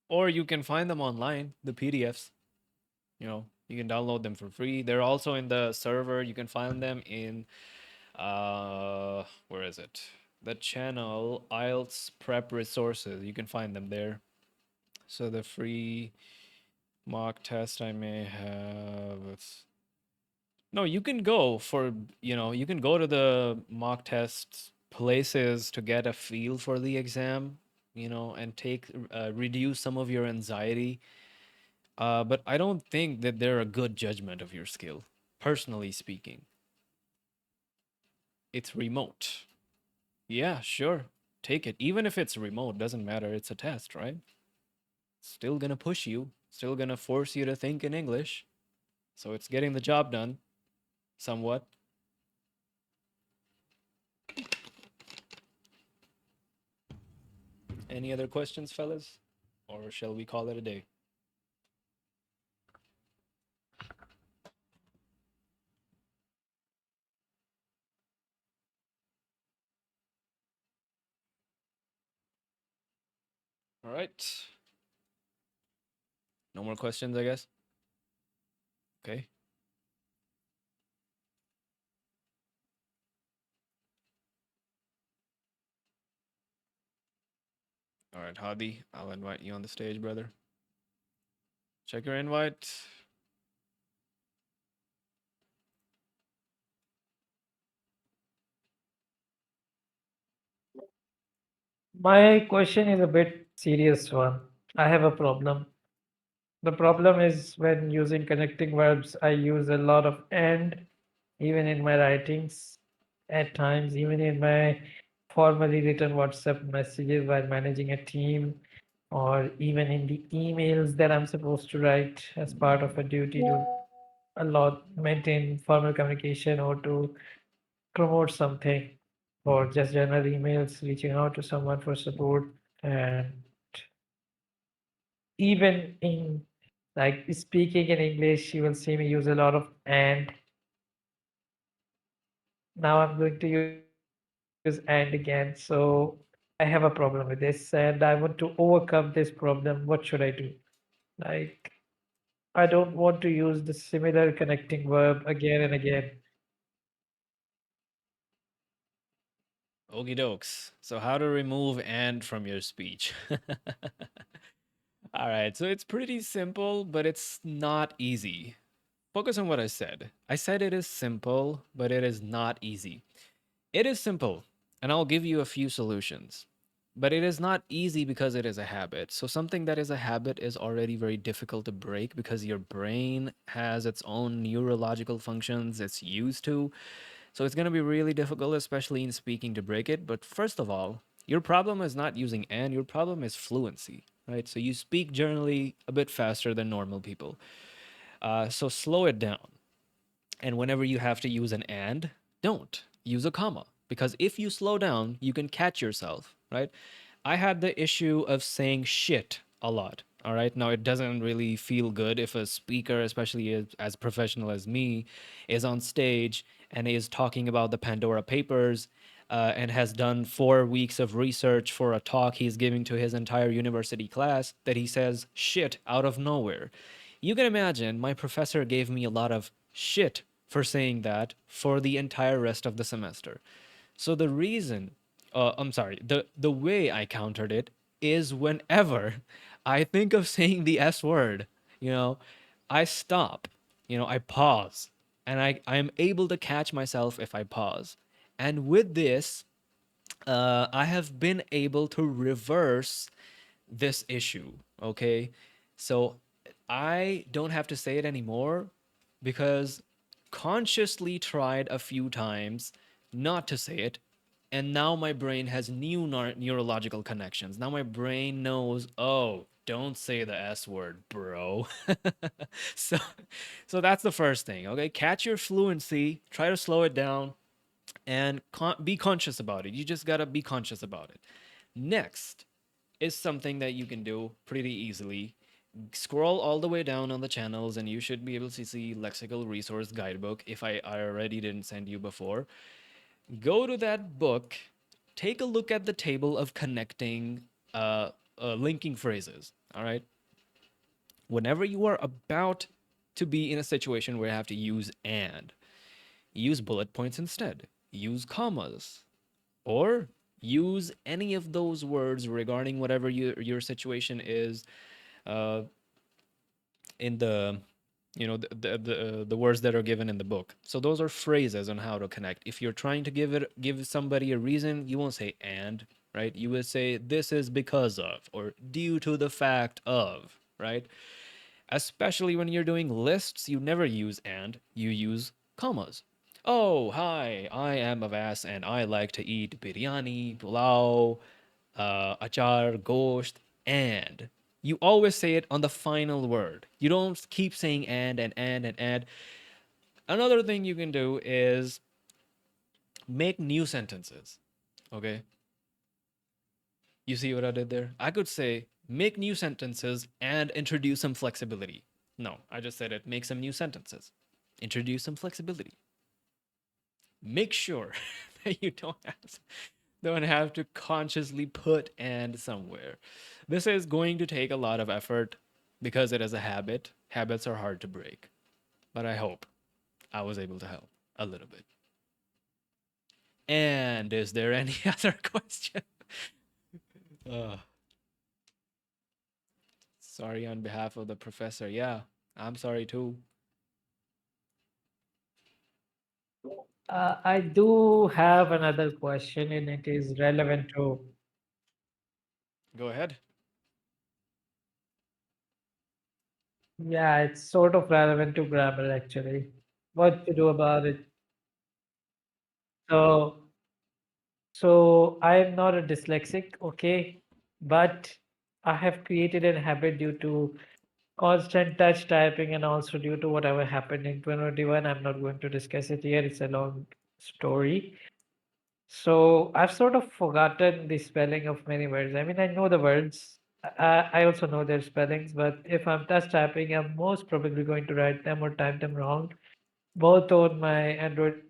or you can find them online. The PDFs. You can download them for free. They're also in the server. You can find them in where is it? The channel IELTS Prep Resources. You can find them there. So the free mock test I may have. No, you can go for, you can go to the mock test places to get a feel for the exam, and reduce some of your anxiety. But I don't think that they're a good judgment of your skill, personally speaking. It's remote. Yeah, sure. Take it. Even if it's remote, doesn't matter. It's a test, right? Still gonna push you, still gonna force you to think in English. So it's getting the job done, somewhat. Any other questions, fellas? Or shall we call it a day? All right. No more questions, I guess. Okay. All right, Hadi, I'll invite you on the stage, brother. Check your invite. My question is a bit serious one. I have a problem. The problem is when using connecting verbs, I use a lot of and, even in my writings, at times, even in my formally written WhatsApp messages while managing a team, or even in the emails that I'm supposed to write as part of a duty to a lot maintain formal communication or to promote something, or just general emails reaching out to someone for support. And even in like speaking in English, you will see me use a lot of and. Now I'm going to use and again. So I have a problem with this and I want to overcome this problem. What should I do? Like, I don't want to use the similar connecting verb again and again. Okie dokes. So, how to remove and from your speech? All right, so it's pretty simple, but it's not easy. Focus on what I said. I said it is simple, but it is not easy. It is simple, and I'll give you a few solutions. But it is not easy because it is a habit. So, something that is a habit is already very difficult to break because your brain has its own neurological functions it's used to. So, it's going to be really difficult, especially in speaking, to break it. But first of all, your problem is not using and, your problem is fluency, right? So, you speak generally a bit faster than normal people. So, slow it down. And whenever you have to use an and, don't use a comma. Because if you slow down, you can catch yourself, right? I had the issue of saying shit a lot. All right. Now, it doesn't really feel good if a speaker, especially as professional as me, is on stage and is talking about the Pandora Papers and has done 4 weeks of research for a talk he's giving to his entire university class that he says shit out of nowhere. You can imagine my professor gave me a lot of shit for saying that for the entire rest of the semester. So the reason, I'm sorry, the way I countered it is whenever I think of saying the S word, you know, I stop, I pause, and I am able to catch myself if I pause. And with this, I have been able to reverse this issue. Okay. So I don't have to say it anymore because consciously tried a few times not to say it. And now my brain has new neurological connections. Now my brain knows, oh, don't say the S word, bro. so, so that's the first thing. Okay. Catch your fluency, try to slow it down. and be conscious about it. You just gotta be conscious about it. Next is something that you can do pretty easily. Scroll all the way down on the channels, and you should be able to see Lexical Resource Guidebook if I already didn't send you before. Go to that book, take a look at the table of connecting, linking phrases. All right. Whenever you are about to be in a situation where you have to use and, use bullet points instead, use commas, or use any of those words regarding whatever your situation is, uh, in the the words that are given in the book. So those are phrases on how to connect. If you're trying to give somebody a reason, you won't say and, right? You would say this is because of, or due to the fact of, right? Especially when you're doing lists, you never use and, you use commas. Oh, hi, I am Avas and I like to eat biryani, pulao, achar, gosht, and. You always say it on the final word. You don't keep saying and. Another thing you can do is make new sentences. Okay? You see what I did there? I could say make new sentences and introduce some flexibility. No, I just said it. Make some new sentences. Introduce some flexibility. Make sure that you don't have to consciously put and somewhere. This is going to take a lot of effort because it is a habit. Habits are hard to break. But I hope I was able to help a little bit. And is there any other question? Uh, Sorry on behalf of the professor. Yeah, I'm sorry too. I do have another question, and it is relevant to, Go ahead. yeah, it's sort of relevant to grammar actually. What to do about it? So, so I am not a dyslexic, okay, but I have created a habit due to constant touch typing and also due to whatever happened in 2021. I'm not going to discuss it here. It's a long story. So I've sort of forgotten the spelling of many words. I mean, I know the words. I also know their spellings, but if I'm touch typing, I'm most probably going to write them or type them wrong, both on my Android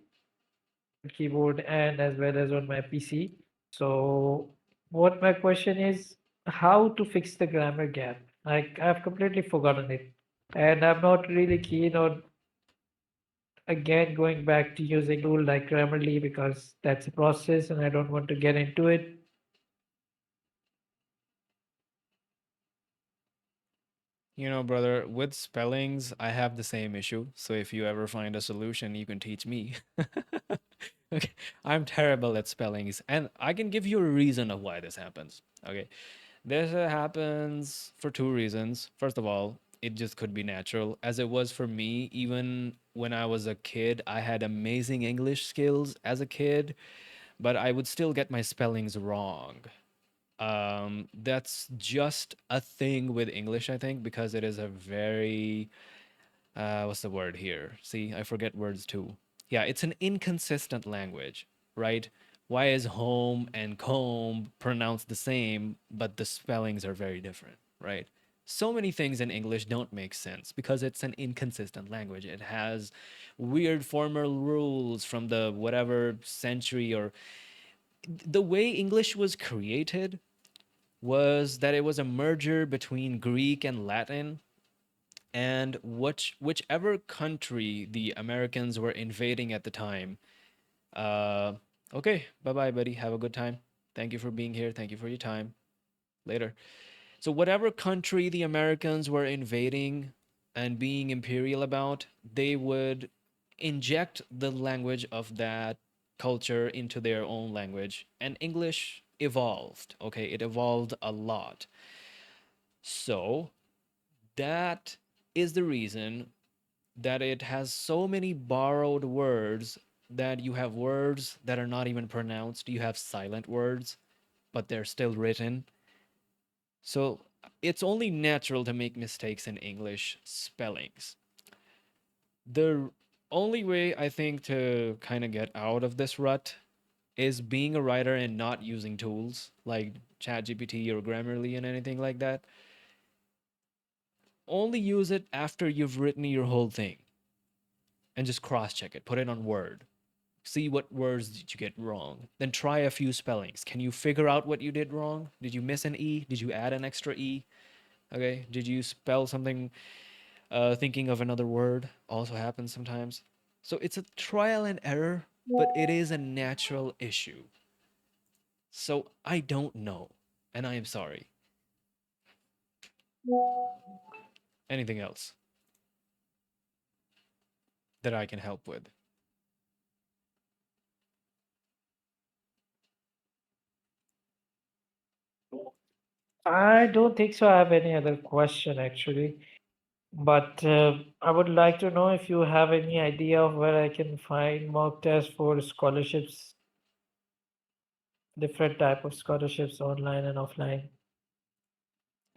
keyboard and as well as on my PC. So what my question is, how to fix the grammar gap? Like I've completely forgotten it, and I'm not really keen on again going back to using a tool like Grammarly because that's a process and I don't want to get into it. You know, brother, with spellings, I have the same issue. So if you ever find a solution, you can teach me. Okay. I'm terrible at spellings, and I can give you a reason of why this happens. Okay. This happens for two reasons. First of all, it just could be natural, as it was for me. Even when I was a kid, I had amazing English skills as a kid, but I would still get my spellings wrong. That's just a thing with English, I think, because it is a very, what's the word here? See, I forget words too. Yeah, it's an inconsistent language, right? Why is home and comb pronounced the same, but the spellings are very different, right? So many things in English don't make sense because it's an inconsistent language. It has weird formal rules from the whatever century, or the way English was created was that it was a merger between Greek and Latin, and whichever country the Americans were invading at the time. Uh, okay, bye bye, buddy. Have a good time. Thank you for being here. Thank you for your time. Later. So, whatever country the Americans were invading and being imperial about, they would inject the language of that culture into their own language. And English evolved. Okay, it evolved a lot. So, that is the reason that it has so many borrowed words, that you have words that are not even pronounced. You have silent words, but they're still written. So it's only natural to make mistakes in English spellings. The only way I think to kind of get out of this rut is being a writer and not using tools like ChatGPT or Grammarly and anything like that. Only use it after you've written your whole thing and just cross check it. Put it on Word. See what words did you get wrong. Then try a few spellings. Can you figure out what you did wrong? Did you miss an E? Did you add an extra E? Okay. Did you spell something thinking of another word? Also happens sometimes. So it's a trial and error, but it is a natural issue. So I don't know, and I am sorry. Anything else that I can help with? I don't think so. I have any other question actually, but I would like to know if you have any idea of where I can find mock tests for scholarships, different type of scholarships, online and offline.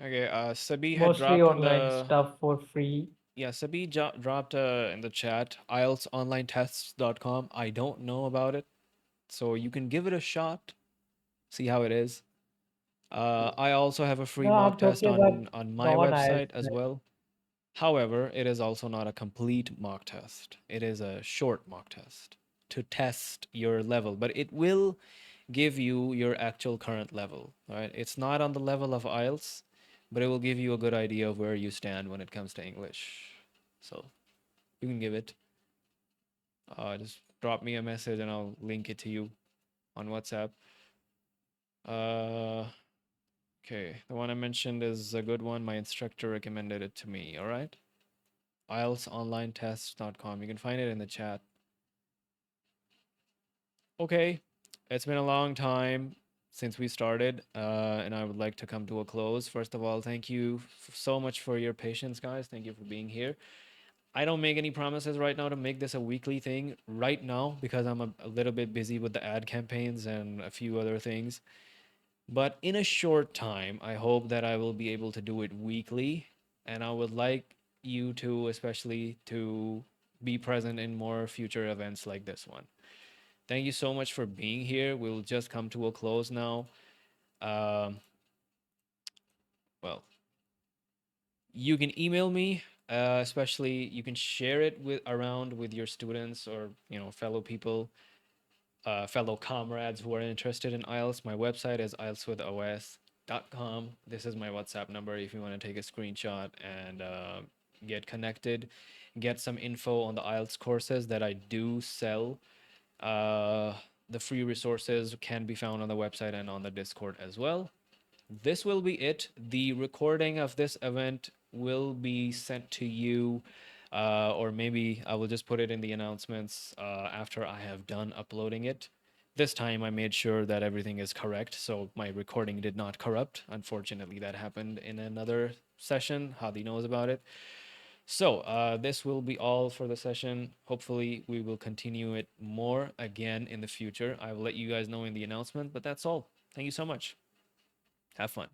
Okay, Sabi had Mostly dropped in online the stuff for free. yeah, Sabi dropped in the chat IELTSonlinetests.com. I don't know about it, so you can give it a shot, see how it is. I also have a free No, mock I'm test talking about on my non-IELTS website as test. well. However, it is also not a complete mock test. It is a short mock test to test your level, but it will give you your actual current level. All right, it's not on the level of IELTS, but it will give you a good idea of where you stand when it comes to English. So you can give it. Just drop me a message and I'll link it to you on WhatsApp. Uh, okay, the one I mentioned is a good one. My instructor recommended it to me. All right, IELTSonlinetests.com. You can find it in the chat. Okay, it's been a long time since we started, and I would like to come to a close. First of all, thank you so much for your patience, guys. Thank you for being here. I don't make any promises right now to make this a weekly thing right now because I'm a little bit busy with the ad campaigns and a few other things. But in a short time, I hope that I will be able to do it weekly, and I would like you to, especially, to be present in more future events like this one. Thank you so much for being here. We'll just come to a close now. Um, well, you can email me, especially you can share it with around with your students or fellow people, fellow comrades who are interested in IELTS. My website is IELTSwithOS.com. This is my WhatsApp number if you want to take a screenshot and get connected, get some info on the IELTS courses that I do sell. Uh, the free resources can be found on the website and on the Discord as well. This will be it. The recording of this event will be sent to you, or maybe I will just put it in the announcements after I have done uploading it. This time I made sure that everything is correct, so my recording did not corrupt. Unfortunately, that happened in another session. Hadi knows about it. So this will be all for the session. Hopefully, we will continue it more again in the future. I will let you guys know in the announcement, but that's all. Thank you so much. Have fun.